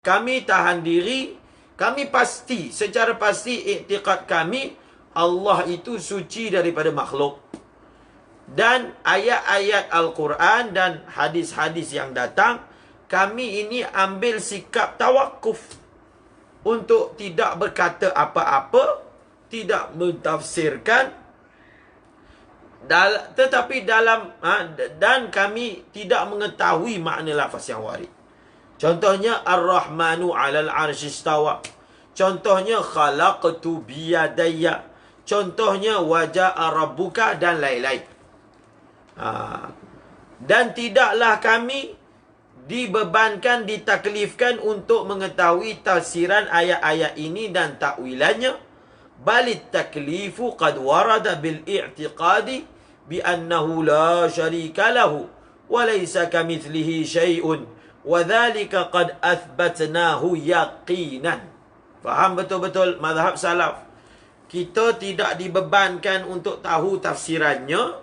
Kami tahan diri, kami pasti, secara pasti iktiqad kami, Allah itu suci daripada makhluk. Dan ayat-ayat Al-Quran dan hadis-hadis yang datang, kami ini ambil sikap tawakuf untuk tidak berkata apa-apa, tidak mentafsirkan, tetapi dan kami tidak mengetahui makna lafaz yang warid. Contohnya Ar-Rahmanu 'alal 'arsy istawa. Contohnya khalaqtu biyadayya. Contohnya waja'a rabbuka, dan lain-lain. Dan tidaklah kami dibebankan, ditaklifkan untuk mengetahui tafsiran ayat-ayat ini dan takwilannya. Balit taklifu qad warada bil i'tiqadi bi annahu la syarika lahu wa laysa kamithlihi syai'un wa dhalika qad athbatnahu yaqinan. Faham betul-betul mazhab salaf. Kita tidak dibebankan untuk tahu tafsirannya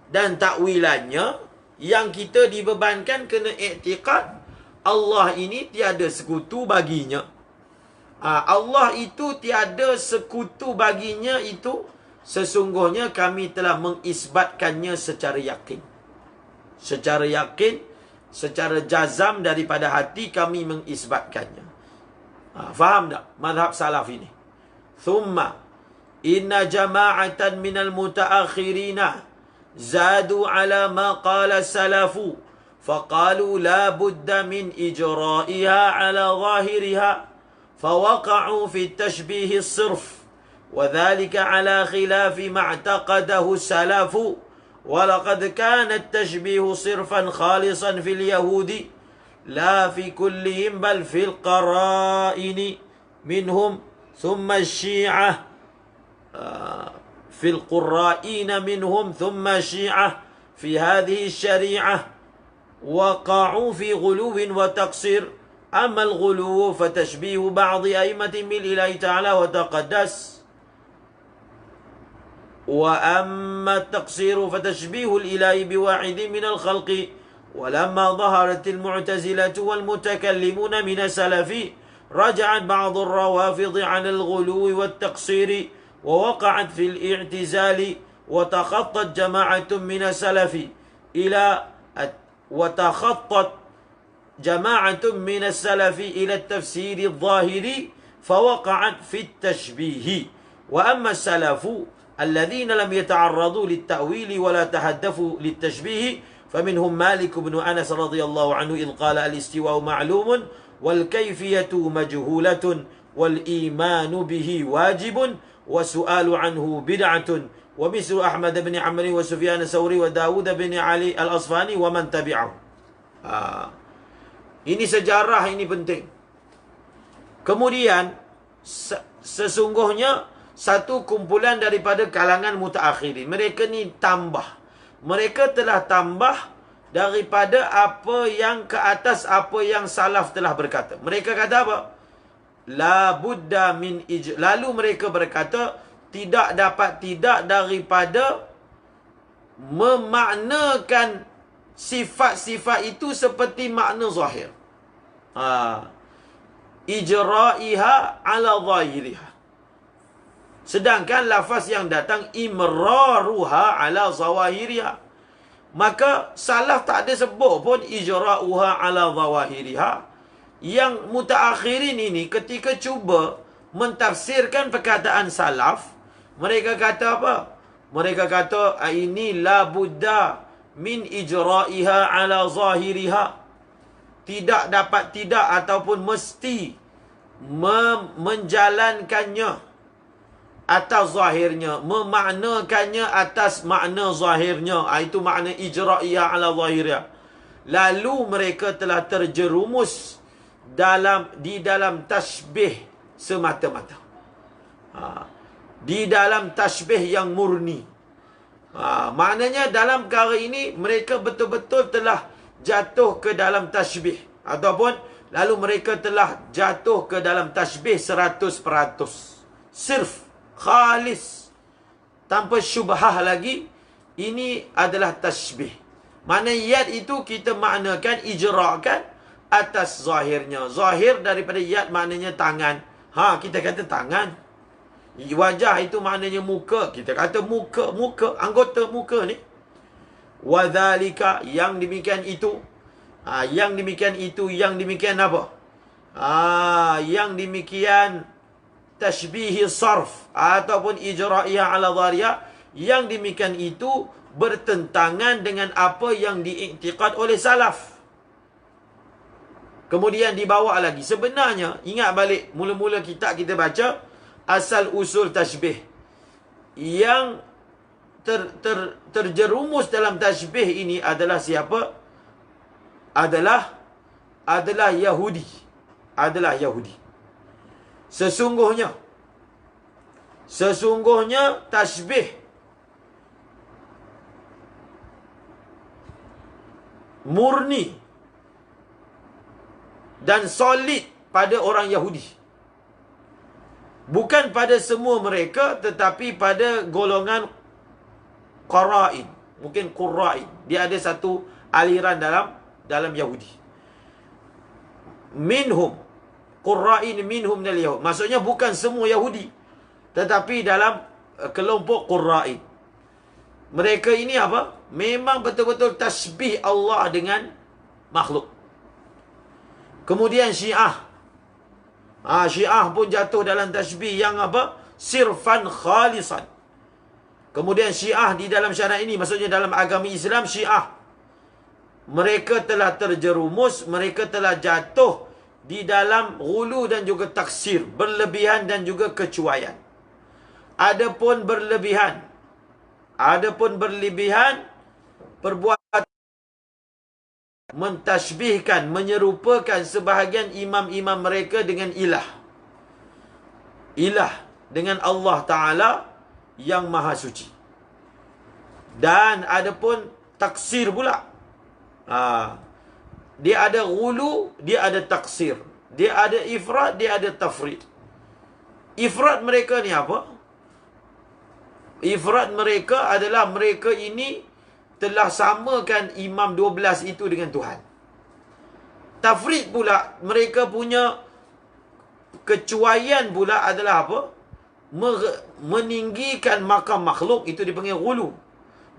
dan takwilannya. Yang kita dibebankan kena i'tiqad Allah ini tiada sekutu baginya. Allah itu tiada sekutu baginya, itu sesungguhnya kami telah mengisbatkannya secara yakin. Secara yakin, secara jazam daripada hati kami mengisbatkannya. Faham tak mazhab salaf ini? Thumma inna jama'atan minal mutaakhirina zadu ala ma qala salafu فقالوا لا بد من إجرائها على ظاهرها فوقعوا في التشبيه الصرف وذلك على خلاف ما اعتقده السلف ولقد كان التشبيه صرفا خالصا في اليهود لا في كلهم بل في القرائن منهم ثم الشيعة في القرائين منهم ثم الشيعة في هذه الشريعة وقعوا في غلو وتقصير أما الغلو فتشبيه بعض أئمة بالإله تعالى وتقدس وأما التقصير فتشبيه الإله بواحد من الخلق ولما ظهرت المعتزلة والمتكلمون من السلف رجعت بعض الروافض عن الغلو والتقصير ووقعت في الاعتزال وتخطت جماعة من السلف إلى التفسير الظاهري فوقعت في التشبيه وأما السلف الذين لم يتعرضوا للتأويل ولا تهدفوا للتشبيه فمنهم مالك بن أنس رضي الله عنه إذ قال الاستواء معلوم والكيفية مجهولة والإيمان به واجب وسؤال عنه بدعة ومثل أحمد بن عمرو وسفيان الثوري وداود بن علي الأصفهاني ومن تبعه. Ini sejarah, ini penting. Kemudian sesungguhnya satu kumpulan daripada kalangan mutaakhirin, mereka ni tambah. Mereka telah tambah daripada apa yang ke atas apa yang salaf telah berkata. Mereka kata apa? La budda min lalu mereka berkata tidak daripada memaknakan sifat-sifat itu seperti makna zahir. Ijra'iha ala zahiriha. Sedangkan lafaz yang datang imraruha ala zawahiriha. Maka salaf tak ada sebut pun ijra'uha ala zawahiriha. Yang mutaakhirin ini ketika cuba mentafsirkan perkataan salaf, mereka kata apa? Mereka kata ini la budda min ijra'iha ala zahiriha. Tidak ataupun mesti menjalankannya atas zahirnya, memaknakannya atas makna zahirnya. Itu makna ijra'iyah ala zahirnya. Lalu mereka telah terjerumus di dalam tasbih semata-mata. Di dalam tasbih yang murni. Maknanya dalam perkara ini mereka betul-betul telah jatuh ke dalam tasbih. Ataupun lalu mereka telah jatuh ke dalam tasbih 100%. Sirf, khalis, tanpa syubhah lagi. Ini adalah tasbih. Mana yad itu kita maknakan, ijra'kan atas zahirnya. Zahir daripada yad maknanya tangan. Kita kata tangan. Wajah itu maknanya muka. Kita kata muka, anggota muka ni. Wadhalika, yang demikian itu. Yang demikian apa? Yang demikian tashbihi sarf ataupun ijra'iyah ala dhariyah, yang demikian itu bertentangan dengan apa yang diiktikad oleh salaf. Kemudian dibawa lagi. Sebenarnya, ingat balik mula-mula kita baca asal usul tashbih. Yang terjerumus dalam tashbih ini adalah siapa? Adalah Yahudi. Adalah Yahudi. Sesungguhnya tashbih murni dan solid pada orang Yahudi. Bukan pada semua mereka, tetapi pada golongan Qura'in. Mungkin Qura'in. Dia ada satu aliran dalam Yahudi. Minhum. Qura'in minhum minal Yahud. Maksudnya bukan semua Yahudi, tetapi dalam kelompok Qura'in. Mereka ini apa? Memang betul-betul tasbih Allah dengan makhluk. Kemudian Syiah. Syiah pun jatuh dalam tasbih yang apa? Sirfan khalisan. Kemudian Syiah di dalam syariat ini, maksudnya dalam agama Islam, Syiah mereka telah terjerumus, mereka telah jatuh di dalam ghulu dan juga taksir, berlebihan dan juga kecuaian. Adapun berlebihan perbuatan mentashbihkan, menyerupakan sebahagian imam-imam mereka dengan ilah dengan Allah Ta'ala yang maha suci. Dan adapun taksir pula, dia ada ghulu, dia ada taksir, dia ada ifrat, dia ada tafrid. Ifrat mereka ni apa? Ifrat mereka adalah mereka ini telah samakan imam 12 itu dengan Tuhan. Tafrid pula, mereka punya kecuaian pula adalah apa? Meninggikan makam makhluk, itu dipanggil ghulu.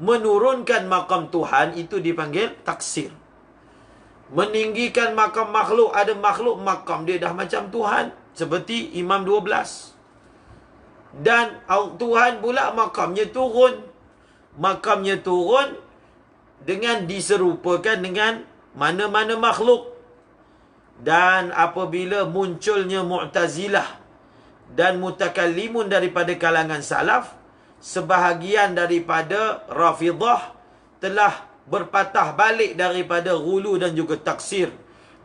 Menurunkan makam Tuhan, itu dipanggil taksir. Meninggikan makam makhluk, ada makhluk makam dia dah macam Tuhan, seperti imam 12. Dan Tuhan pula makamnya turun. Makamnya turun dengan diserupakan dengan mana-mana makhluk. Dan apabila munculnya Mu'tazilah dan mutakallimun daripada kalangan salaf, sebahagian daripada Rafidah telah berpatah balik daripada ghulu dan juga taksir,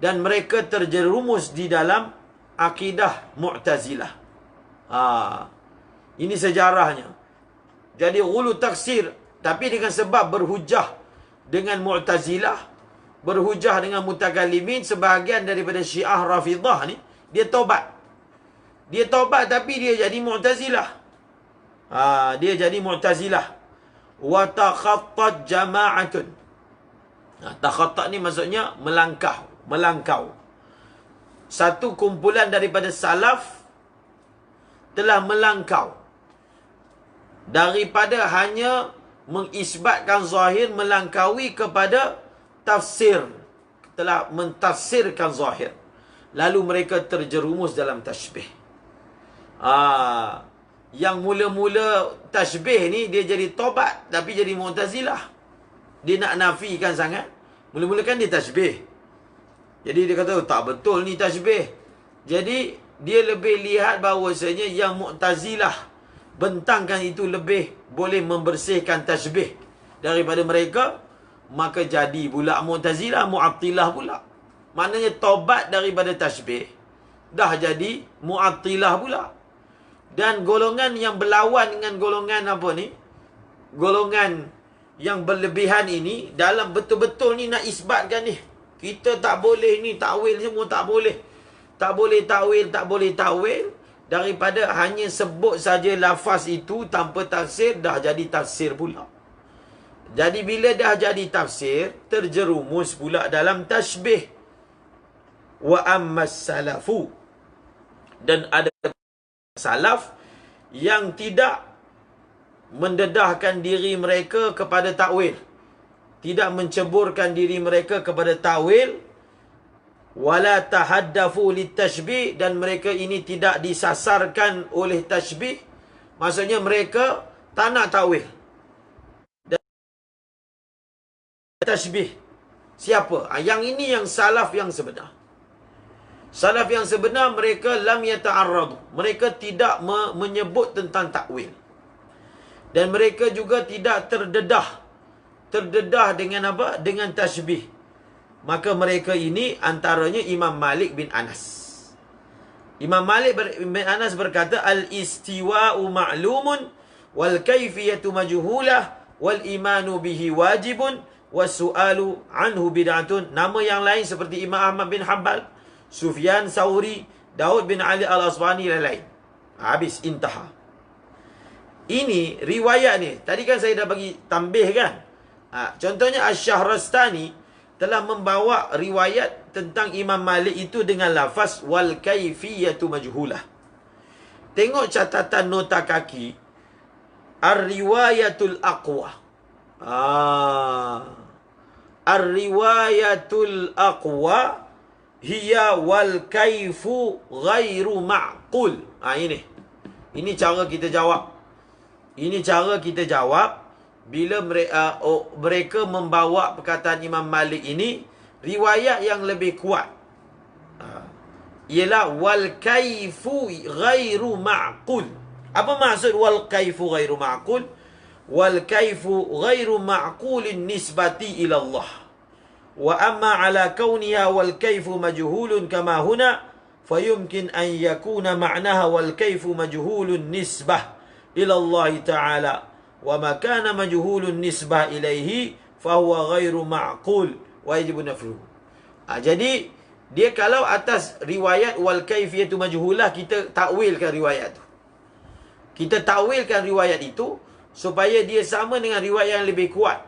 dan mereka terjerumus di dalam akidah Mu'tazilah. Ini sejarahnya. Jadi ghulu taksir, tapi dengan sebab berhujah dengan Mu'tazilah, berhujah dengan mutakallimin, sebahagian daripada Syiah Rafidah ni, dia taubat. Dia taubat tapi dia jadi Mu'tazilah. Dia jadi Mu'tazilah. Wa takhattat jama'atun. Takhattat ni maksudnya melangkau. Satu kumpulan daripada salaf telah melangkau daripada hanya mengisbatkan zahir, melangkaui kepada tafsir, telah mentafsirkan zahir, lalu mereka terjerumus dalam tashbih. Yang mula-mula tashbih ni dia jadi tobat, tapi jadi Mu'tazilah. Dia nak nafikan sangat. Mula-mula kan dia tashbih, jadi dia kata tak betul ni tashbih. Jadi dia lebih lihat bahawasanya yang Mu'tazilah bentangkan itu lebih boleh membersihkan tashbih daripada mereka, maka jadi pula Mu'tazilah, Mu'attilah pula. Maknanya taubat daripada tashbih, dah jadi Mu'attilah pula. Dan golongan yang berlawan dengan golongan apa ni, golongan yang berlebihan ini, dalam betul-betul ni nak isbatkan ni, kita tak boleh ni, takwil semua tak boleh. Tak boleh takwil, tak boleh takwil. Daripada hanya sebut saja lafaz itu tanpa tafsir, dah jadi tafsir pula. Jadi bila dah jadi tafsir, terjerumus pula dalam tashbih. Wa ammas salafu, dan ada salaf yang tidak mendedahkan diri mereka kepada takwil, tidak menceburkan diri mereka kepada takwil. Wala tahaddafu litashbih, dan mereka ini tidak disasarkan oleh tashbih. Maksudnya mereka tak nak takwil dan tashbih. Siapa? Yang ini yang salaf yang sebenar. Salaf yang sebenar, mereka lam yata'arradu, mereka tidak menyebut tentang takwil. Dan mereka juga tidak terdedah dengan apa? Dengan tashbih. Maka mereka ini antaranya Imam Malik bin Anas. Imam Malik bin Anas berkata, al-istiwa'u ma'lumun wal kayfiyatu majhulah wal imanu bihi wajibun was su'alu anhu bid'atun. Nama yang lain seperti Imam Ahmad bin Hanbal, Sufyan Sauri, Daud bin Ali al-Asbahani dan lain. Habis, intaha. Ini riwayat ni, tadi kan saya dah bagi tambih kan. Contohnya Asy-Syahrastani telah membawa riwayat tentang Imam Malik itu dengan lafaz wal kaifiyatu majhulah. Tengok catatan nota kaki, ar-riwayatul aqwa. Ar-riwayatul aqwa hiya wal kaifu ghairu ma'qul. Ini cara kita jawab. Ini cara kita jawab bila mereka membawa perkataan Imam Malik ini, riwayat yang lebih kuat ialah wal kaifu ghairu ma'qul. Apa maksud wal kaifu ghairu ma'qul? Wal kaifu ghairu ma'qulin nisbati ila Allah. Wa amma ala kauniha wal kaifu majhulun kama huna fayumkin an yakuna ma'naha wal kaifu majhulun nisbah ila Allah Ta'ala wa ma kana majhulun nisbah ilaihi fahuwa ghairu ma'qul wa yajibu nafruhu. Jadi dia kalau atas riwayat wal kaifiyatu majhulah, kita takwilkan riwayat tu. Kita takwilkan riwayat itu supaya dia sama dengan riwayat yang lebih kuat.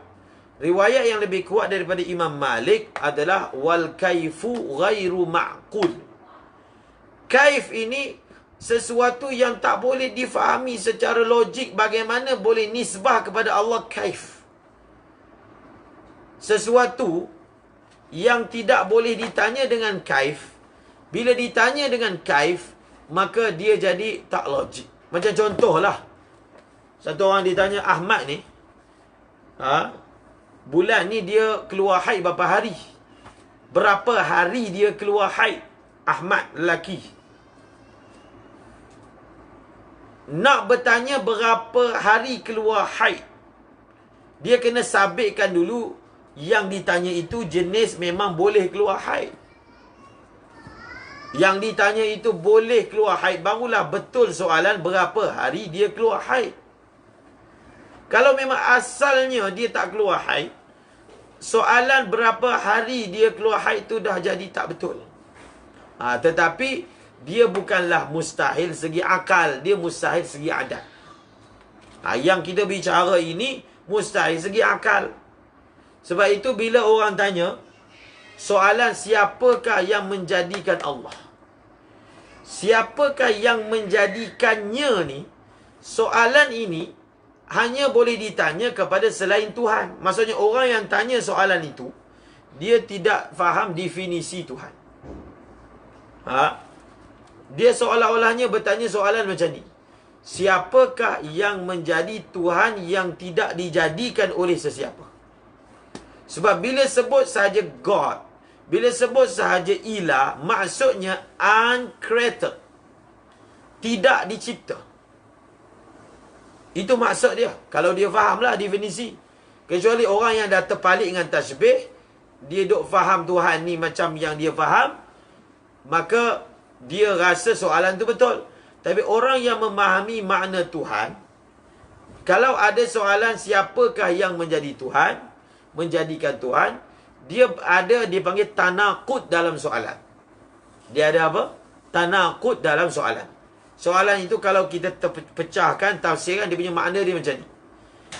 Riwayat yang lebih kuat daripada Imam Malik adalah wal kaifu ghairu ma'qul. Kaif ini sesuatu yang tak boleh difahami secara logik. Bagaimana boleh nisbah kepada Allah kaif? Sesuatu yang tidak boleh ditanya dengan kaif. Bila ditanya dengan kaif, maka dia jadi tak logik. Macam contohlah, satu orang ditanya, Ahmad ni, bulan ni dia keluar haid berapa hari? Berapa hari dia keluar haid? Ahmad lelaki. Nak bertanya berapa hari keluar haid, dia kena sabitkan dulu yang ditanya itu jenis memang boleh keluar haid. Yang ditanya itu boleh keluar haid, barulah betul soalan berapa hari dia keluar haid. Kalau memang asalnya dia tak keluar haid, soalan berapa hari dia keluar haid tu dah jadi tak betul. Tetapi dia bukanlah mustahil segi akal, dia mustahil segi adat. Yang kita bicara ini mustahil segi akal. Sebab itu bila orang tanya soalan siapakah yang menjadikan Allah, siapakah yang menjadikannya ni, soalan ini hanya boleh ditanya kepada selain Tuhan. Maksudnya orang yang tanya soalan itu, dia tidak faham definisi Tuhan. Dia seolah-olahnya bertanya soalan macam ni: siapakah yang menjadi Tuhan yang tidak dijadikan oleh sesiapa? Sebab bila sebut sahaja God, bila sebut sahaja ilah, maksudnya uncreated, tidak dicipta. Itu maksud dia. Kalau dia fahamlah definisi. Kecuali orang yang dah terpalit dengan tasbih, dia duk faham Tuhan ni macam yang dia faham, maka dia rasa soalan tu betul. Tapi orang yang memahami makna Tuhan, kalau ada soalan siapakah yang menjadi Tuhan, menjadikan Tuhan, dia dipanggil tanaqud dalam soalan. Dia ada apa? Tanaqud dalam soalan. Soalan itu kalau kita pecahkan, tafsiran, dia punya makna dia macam ni: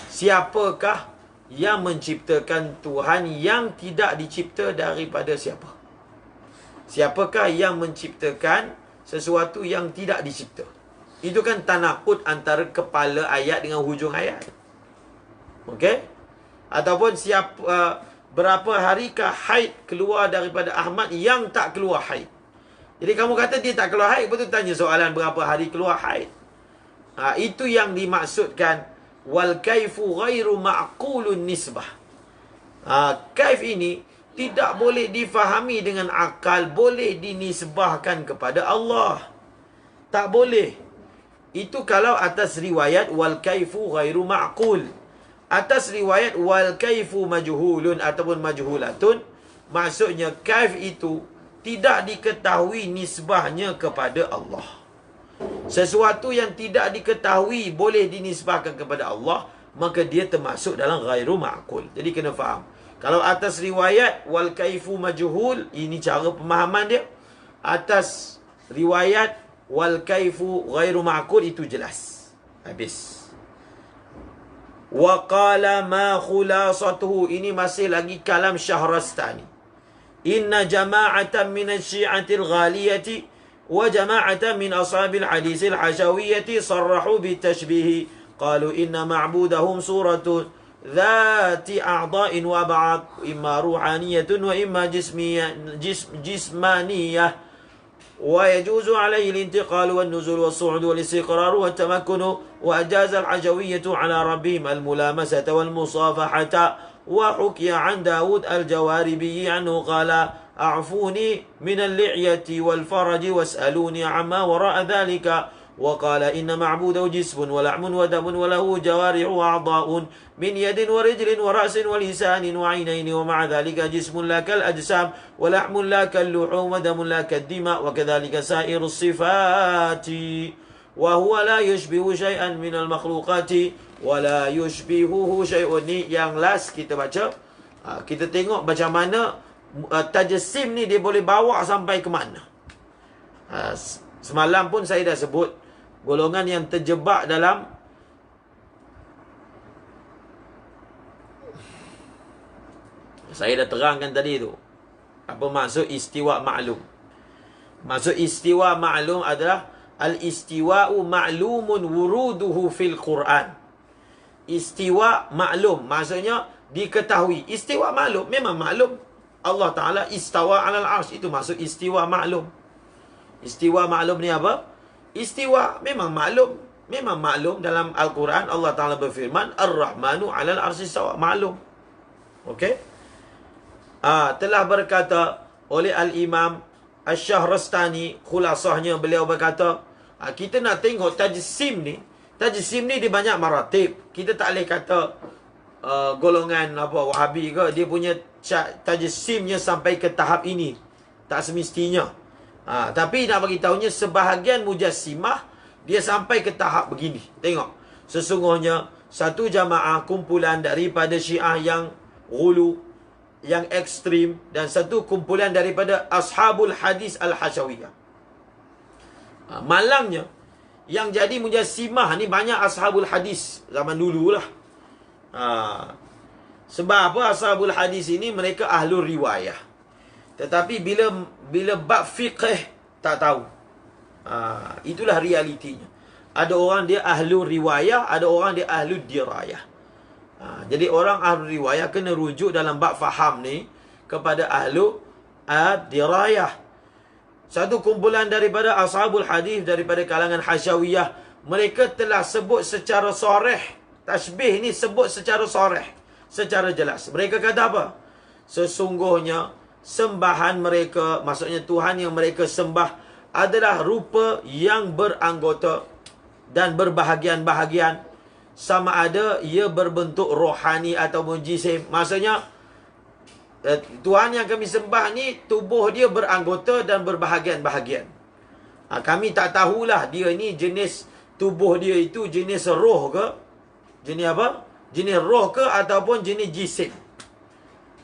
siapakah yang menciptakan Tuhan yang tidak dicipta daripada siapa? Siapakah yang menciptakan sesuatu yang tidak dicipta? Itu kan tanaqud antara kepala ayat dengan hujung ayat. Okey? Ataupun berapa harikah haid keluar daripada Ahmad yang tak keluar haid? Jadi kamu kata dia tak keluar haid, betul tanya soalan berapa hari keluar haid? Itu yang dimaksudkan wal kaifu ghairu ma'qulun nisbah. Kaif ini tidak boleh difahami dengan akal, boleh dinisbahkan kepada Allah. Tak boleh. Itu kalau atas riwayat wal kaifu ghairu ma'qul. Atas riwayat wal kaifu majhulun ataupun majhulatun, maksudnya kaif itu tidak diketahui nisbahnya kepada Allah. Sesuatu yang tidak diketahui boleh dinisbahkan kepada Allah, maka dia termasuk dalam ghairu ma'qul. Jadi kena faham. Kalau atas riwayat wal kaifu majhul, ini cara pemahaman dia. Atas riwayat wal kaifu ghairu ma'qul, itu jelas. Habis. Wa qala ma khulasatuhu, ini masih lagi kalam Syahrastani. Inna jama'atan min asy-syi'atil ghaliyati wa jama'atan min ashabil hadisil hashawiyati sarrahu bitashbih. Qalu inna ma'budahum suratun dhati a'dha'in wa ba'd, imma ruhaniyatun wa imma jismaniyah. ويجوز عليه الانتقال والنزول والصعود والاستقرار والتمكن وأجاز الحشوية على ربهم الملامسة والمصافحة وحكي عن داود الجواربي عنه قال أعفوني من اللعية والفرج واسألوني عما وراء ذلك وقال إن معبوده جسم ولحم ودم وله جوارح وأعضاء من يد ورجل ورأس ولسان وعينين ومع ذلك جسم لا كالأجسام ولحم لا كاللحوم ودم لا كالدماء وكذلك سائر الصفات وهو لا يشبه شيئا من المخلوقات ولا يشبهه شيء. Ni yang last kita baca. Kita tengok macam mana tajsim ni dia boleh bawa sampai ke mana. Semalam pun saya dah sebut golongan yang terjebak dalam saya dah terangkan tadi tu apa maksud istiwa ma'lum. Maksud istiwa ma'lum adalah al-istiwa'u ma'lumun wuruduhu fil Quran. Istiwa maklum maksudnya diketahui. Istiwa maklum memang maklum. Allah Ta'ala istawa alal arsh, itu maksud istiwa maklum. Istiwa maklum ni apa? Istiwa memang maklum. Memang maklum dalam Al-Quran. Allah Ta'ala berfirman Ar-Rahmanu alal arsh istawa, maklum. Okey. Telah berkata oleh Al-Imam Asy-Syahrastani, khulasahnya beliau berkata, kita nak tengok tajsim ni. Tajsim ni dia banyak maratib. Kita tak boleh kata golongan Wahabi ke, dia punya tajsimnya sampai ke tahap ini. Tak semestinya. Tapi nak bagi tahunya sebahagian mujassimah dia sampai ke tahap begini. Tengok. Sesungguhnya satu jamaah kumpulan daripada Syiah yang ghulu, yang ekstrim, dan satu kumpulan daripada ashabul hadis al-Hashawiyah. Malangnya yang jadi mujassimah ni banyak ashabul hadis zaman dululah. Sebab apa? Ashabul hadis ini mereka ahlul riwayah. Tetapi bila bab fiqh tak tahu. Itulah realitinya. Ada orang dia ahlul riwayah, ada orang dia ahlul dirayah. Jadi orang ahlul riwayah kena rujuk dalam bab faham ni kepada ahlul dirayah. Satu kumpulan daripada ashabul hadis daripada kalangan Hasyawiyah, mereka telah sebut secara soreh. Tasbih ni sebut secara soreh, secara jelas. Mereka kata apa? Sesungguhnya sembahan mereka, maksudnya Tuhan yang mereka sembah adalah rupa yang beranggota dan berbahagian-bahagian, sama ada ia berbentuk rohani ataupun jisim. Maksudnya Tuhan yang kami sembah ni tubuh dia beranggota dan berbahagian-bahagian. Kami tak tahulah dia ni jenis tubuh dia itu jenis roh ke, jenis apa? Jenis roh ke ataupun jenis jisim.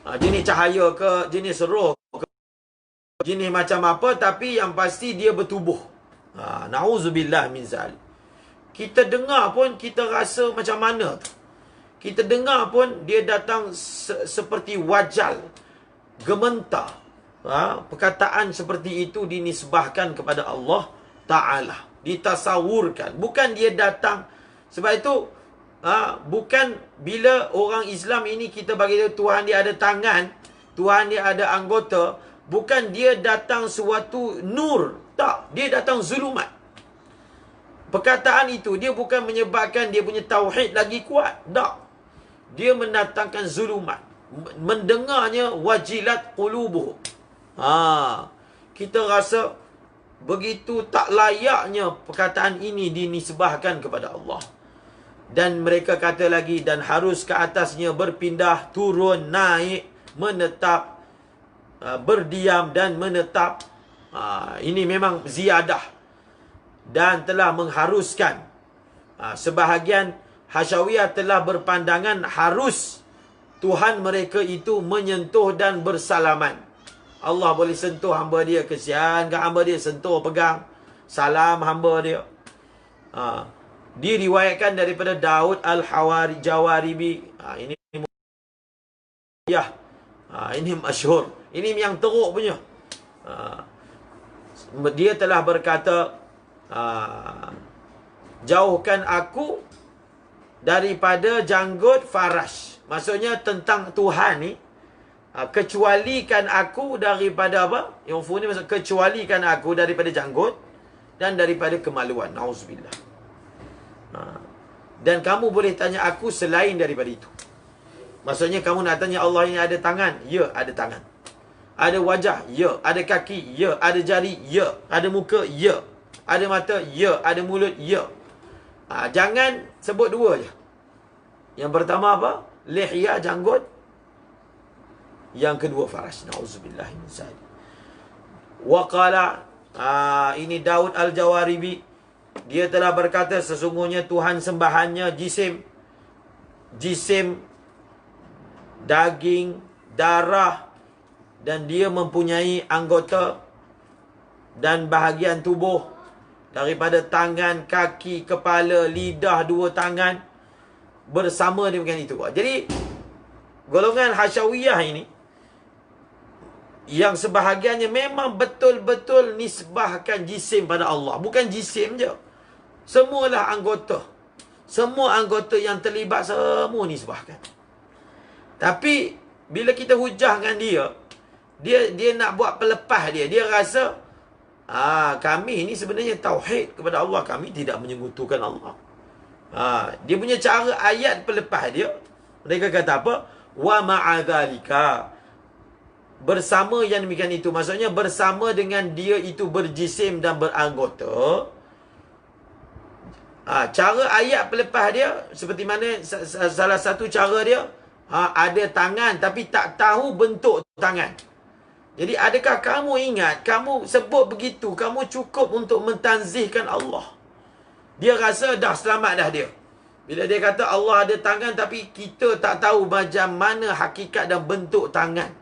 Jenis cahaya ke, jenis roh ke, jenis macam apa, tapi yang pasti dia bertubuh. Na'udzubillah min zalik. Kita dengar pun kita rasa macam mana tu. Kita dengar pun dia datang seperti wajal, gementar. Perkataan seperti itu dinisbahkan kepada Allah Ta'ala. Ditasawurkan. Bukan dia datang. Sebab itu, bukan bila orang Islam ini kita bagi dia Tuhan dia ada tangan, Tuhan dia ada anggota. Bukan dia datang suatu nur. Tak. Dia datang zulumat. Perkataan itu dia bukan menyebabkan dia punya tauhid lagi kuat. Tak. Dia mendatangkan zulumat. Mendengarnya wajilat qulubuh. Kita rasa begitu tak layaknya perkataan ini dinisbahkan kepada Allah. Dan mereka kata lagi, dan harus ke atasnya berpindah, turun, naik, menetap, berdiam dan menetap. Ini memang ziyadah. Dan telah mengharuskan. Sebahagian Hasyawiyah telah berpandangan harus Tuhan mereka itu menyentuh dan bersalaman. Allah boleh sentuh hamba dia, kesian ke hamba dia, sentuh, pegang, salam hamba dia. Diriwayatkan daripada Daud al-Jawaribi. Ini ini masyhur. Ini yang teruk punya. Dia telah berkata, jauhkan aku daripada janggut farash. Maksudnya tentang Tuhan ni, kecualikan aku daripada apa? Yunfuni maksud kecualikan aku daripada janggut dan daripada kemaluan. Nauzubillah. Dan kamu boleh tanya aku selain daripada itu. Maksudnya kamu nak tanya Allah ini ada tangan? Ya, ada tangan. Ada wajah? Ya. Ada kaki? Ya. Ada jari? Ya. Ada muka? Ya. Ada mata? Ya. Ada mulut? Ya. Jangan sebut dua je. Yang pertama apa? Lihya, janggut. Yang kedua faraj. Na'udzubillah min zalik. Waqala, ini Daud Al-Jawaribi. Dia telah berkata, sesungguhnya Tuhan sembahannya jisim, daging, darah, dan dia mempunyai anggota dan bahagian tubuh daripada tangan, kaki, kepala, lidah, dua tangan, bersama dengan itu. Jadi golongan Hasyawiyah ini, yang sebahagiannya memang betul-betul nisbahkan jisim pada Allah. Bukan jisim je, semualah anggota. Semua anggota yang terlibat semua nisbahkan. Tapi bila kita hujahkan dia nak buat pelepas dia. Dia rasa kami ni sebenarnya tauhid kepada Allah, kami tidak menyekutukan Allah. Dia punya cara ayat pelepas dia, mereka kata apa? Wa ma'adzalika, bersama yang demikian itu, maksudnya bersama dengan dia itu berjisim dan beranggota. Cara ayat pelepas dia seperti mana salah satu cara dia, ada tangan tapi tak tahu bentuk tangan. Jadi adakah kamu ingat, kamu sebut begitu, kamu cukup untuk mentanzihkan Allah? Dia rasa dah selamat dah dia. Bila dia kata Allah ada tangan tapi kita tak tahu macam mana hakikat dan bentuk tangan.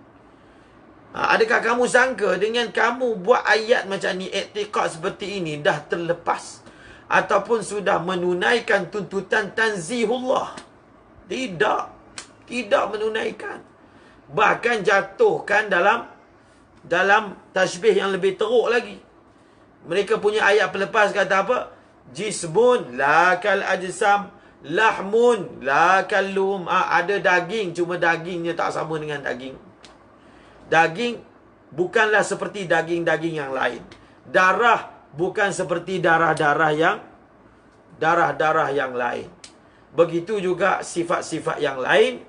Adakah kamu sangka dengan kamu buat ayat macam ni, i'tiqad seperti ini dah terlepas ataupun sudah menunaikan tuntutan tanzihullah? Tidak menunaikan. Bahkan jatuhkan dalam tashbih yang lebih teruk lagi. Mereka punya ayat pelepas kata apa? Jismun la kal ajsam, lahmun la kal lum. Ada daging, cuma dagingnya tak sama dengan daging. Daging bukanlah seperti daging-daging yang lain. Darah bukan seperti darah-darah yang lain. Begitu juga sifat-sifat yang lain.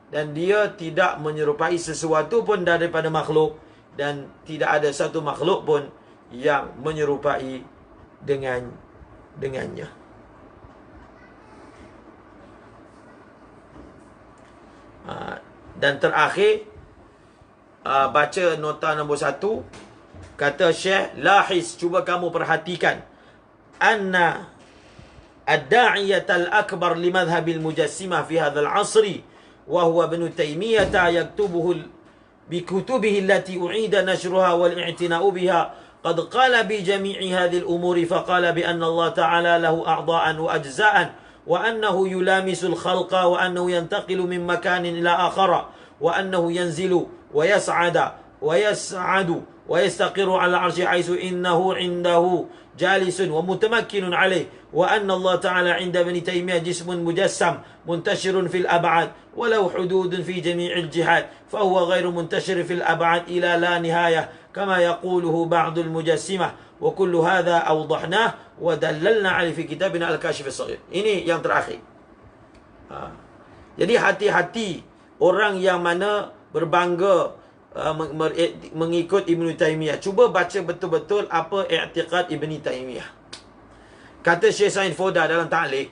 Dan dia tidak menyerupai sesuatu pun daripada makhluk. Dan tidak ada satu makhluk pun yang menyerupai dengannya. Dan terakhir, baca nota nombor 1. Kata Syekh, lahis, cuba kamu perhatikan, anna ad-da'iyat al-akbar li madhhabil mujassimah fi hadzal 'asri wa huwa Ibn Taymiyah yaktubuhu bi kutubihi allati u'ida nashruha wal i'tina'u biha qad qala bi jami'i hadhihi al-umuri fa qala bi anna Allah ta'ala lahu a'dha'an wa ajza'an wa annahu yulamisu al-khalqa wa annahu yantaqilu min makanin ila akhara wa annahu yanzilu wa yas'ada wa yas'adu wa yastaqiru 'ala 'arsyi haitsu innahu 'indahu jalisun wa mutamakkinun 'alayhi wa anna Allah ta'ala 'inda Ibn Taymiyah jismun mujassam muntashirun fil ab'ad walau hududun fi jami'il jihad fa huwa ghairu muntashir fil ab'ad ila la nihayah kama yaquluhu ba'dul mujassimah wa kullu hadha awdahnah wa dallalna 'alayhi fi kitabina al-kashif as-saghir. Ini yang terakhir. Jadi hati-hati orang yang mana berbangga mengikut Ibn Taymiyah. Cuba baca betul-betul apa i'tiqad Ibn Taymiyah. Kata Syekh Said Foda dalam ta'liq,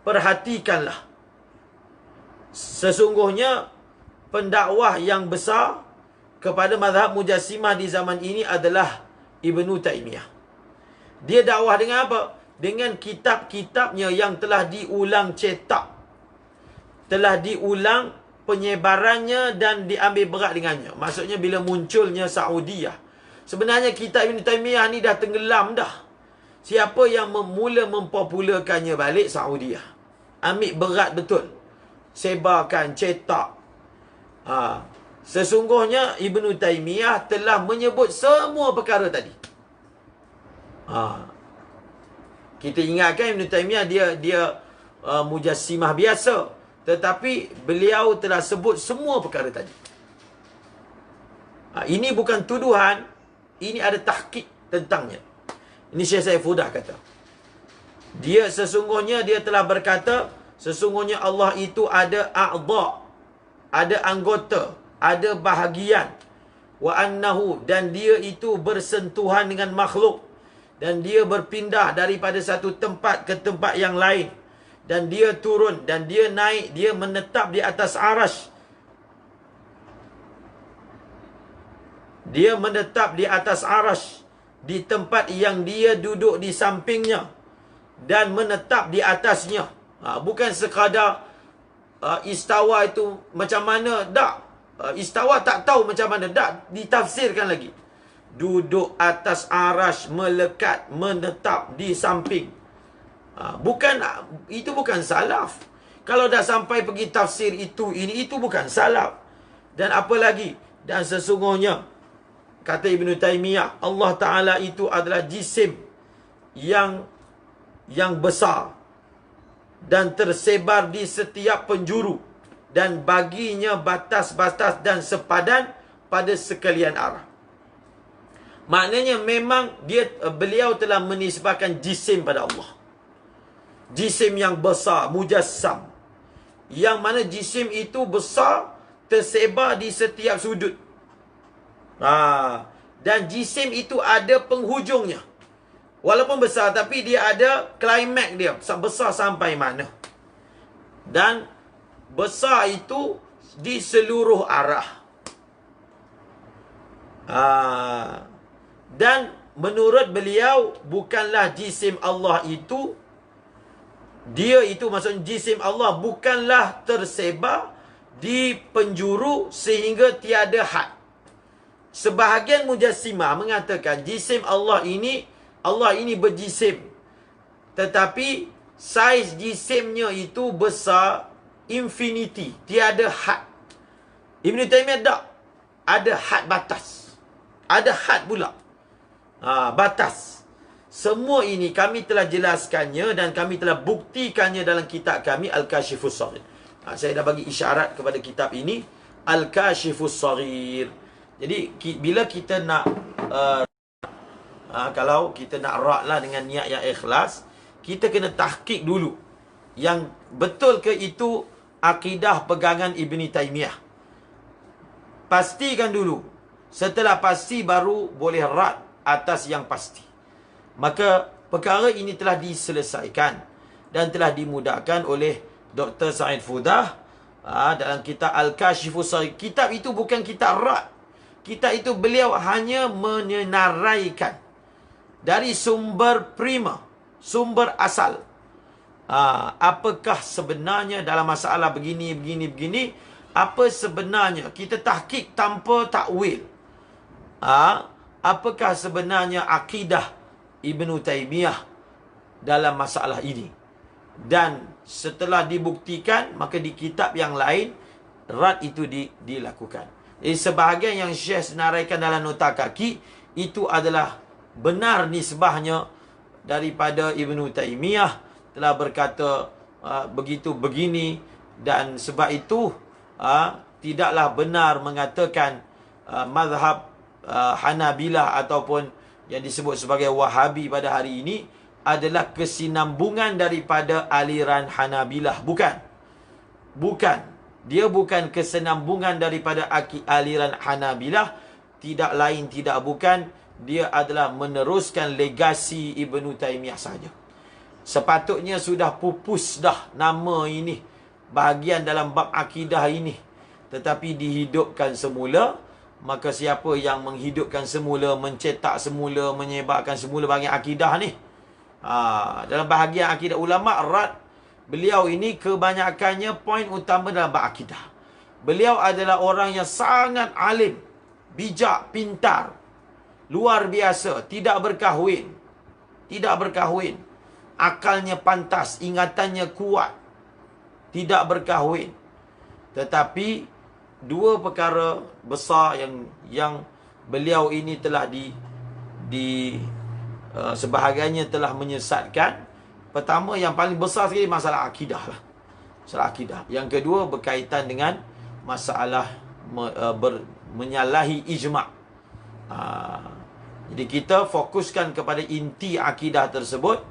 perhatikanlah, sesungguhnya pendakwah yang besar kepada mazhab Mujassimah di zaman ini adalah Ibn Taymiyah. Dia dakwah dengan apa? Dengan kitab-kitabnya yang telah diulang cetak, telah diulang penyebarannya dan diambil berat dengannya. Maksudnya bila munculnya Saudiyah, sebenarnya kitab Ibn Taymiyah ni dah tenggelam dah. Siapa yang mula mempopularkannya balik? Saudiyah. Ambil berat betul, sebarkan, cetak. Sesungguhnya Ibn Taymiyah telah menyebut semua perkara tadi. Kita ingatkan Ibn Taymiyah dia mujassimah biasa, tetapi beliau telah sebut semua perkara tadi. Ini bukan tuduhan, ini ada tahqiq tentangnya. Ini Syekh Saifuddin kata. Dia sesungguhnya dia telah berkata, sesungguhnya Allah itu ada a'dha, ada anggota, ada bahagian. Wa annahu, dan dia itu bersentuhan dengan makhluk, dan dia berpindah daripada satu tempat ke tempat yang lain, dan dia turun dan dia naik, dia menetap di atas arash. Dia menetap di atas arash, di tempat yang dia duduk di sampingnya, dan menetap di atasnya. Bukan sekadar istawa itu macam mana, tak. Istawa tak tahu macam mana, tak ditafsirkan lagi. Duduk atas arash, melekat, menetap di samping. Itu bukan salaf. Kalau dah sampai pergi tafsir itu bukan salaf. Dan apa lagi? Dan sesungguhnya, kata Ibn Taymiyah, Allah Ta'ala itu adalah jisim yang besar dan tersebar di setiap penjuru, dan baginya batas-batas dan sepadan pada sekalian arah. Maknanya memang beliau telah menisbahkan jisim pada Allah. Jisim yang besar, mujassam. Yang mana jisim itu besar, tersebar di setiap sudut. Dan jisim itu ada penghujungnya. Walaupun besar, tapi dia ada klimak dia. Besar sampai mana. Dan besar itu di seluruh arah. Dan menurut beliau, bukanlah jisim Allah itu, dia itu maksudnya jisim Allah bukanlah tersebar di penjuru sehingga tiada had. Sebahagian mujassimah mengatakan jisim Allah ini berjisim, tetapi saiz jisimnya itu besar infinity, tiada had. Ibn Taymiyah tak, ada had batas, ada had pula, batas. Semua ini kami telah jelaskannya dan kami telah buktikannya dalam kitab kami Al-Kashifus Saghir. Saya dah bagi isyarat kepada kitab ini, Al-Kashifus Saghir. Jadi bila kita nak kalau kita nak rak lah dengan niat yang ikhlas, kita kena tahqiq dulu yang betul ke itu akidah pegangan Ibn Taymiyah. Pastikan dulu. Setelah pasti baru boleh rak atas yang pasti. Maka perkara ini telah diselesaikan dan telah dimudahkan oleh Dr. Said Fudah dalam kitab Al-Kashifus Saghir. Kitab itu bukan kitab rak. Kitab itu beliau hanya menyenaraikan dari sumber prima, sumber asal. Apakah sebenarnya dalam masalah begini, apa sebenarnya? Kita tahqiq tanpa takwil. Apakah sebenarnya akidah Ibn Taymiyah dalam masalah ini? Dan setelah dibuktikan, maka di kitab yang lain rad itu dilakukan. Jadi sebahagian yang Syekh senaraikan dalam nota kaki itu adalah benar nisbahnya daripada Ibn Taymiyah telah berkata begitu begini, dan sebab itu tidaklah benar mengatakan mazhab Hanabilah ataupun yang disebut sebagai Wahabi pada hari ini adalah kesinambungan daripada aliran Hanabilah. Bukan. Dia bukan kesinambungan daripada aliran Hanabilah. Tidak lain, tidak bukan. Dia adalah meneruskan legasi Ibn Taymiyah saja. Sepatutnya sudah pupus dah nama ini, bahagian dalam bab akidah ini, tetapi dihidupkan semula. Maka siapa yang menghidupkan semula, mencetak semula, menyebarkan semula bahagian akidah ni, dalam bahagian akidah ulama rad, beliau ini kebanyakannya poin utama dalam bab akidah. Beliau adalah orang yang sangat alim, bijak, pintar, luar biasa, tidak berkahwin, akalnya pantas, ingatannya kuat, tidak berkahwin. Tetapi dua perkara besar yang beliau ini telah sebahagiannya telah menyesatkan. Pertama, yang paling besar sekali masalah akidah lah. Masalah akidah. Yang kedua berkaitan dengan masalah menyalahi ijma'. Jadi kita fokuskan kepada inti akidah tersebut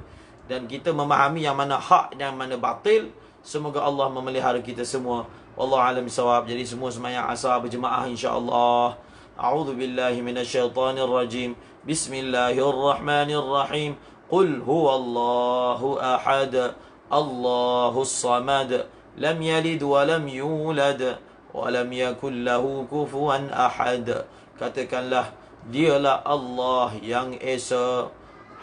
dan kita memahami yang mana hak dan yang mana batil. Semoga Allah memelihara kita semua. Wallahu a'lam bissawab. Jadi semua sembahyang asar berjemaah insya-Allah. A'udzu billahi minasyaitonir rajim. Bismillahirrahmanirrahim. Qul huwallahu ahad. Allahus samad. Lam yalid wa lam yulad wa lam yakul lahu kufuwan ahad. Katakanlah, dialah Allah yang Esa.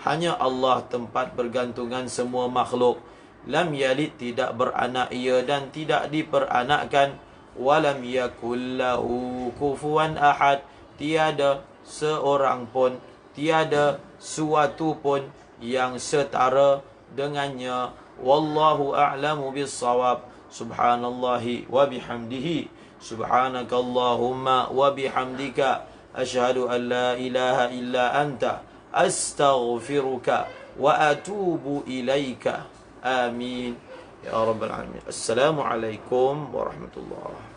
Hanya Allah tempat bergantungan semua makhluk. Lam yalid, tidak beranak ia dan tidak diperanakkan. Walam yakul lahu kufuwan ahad, tiada seorang pun, tiada suatu pun yang setara dengannya. Wallahu a'lamu bis-shawab. Subhanallahi wa bihamdihi. Subhanakallahumma wa bihamdika. Asyhadu an la ilaha illa anta. Astaghfiruka wa atubu ilaika. Amin. Ya Rabbal Alamin. Assalamualaikum warahmatullahi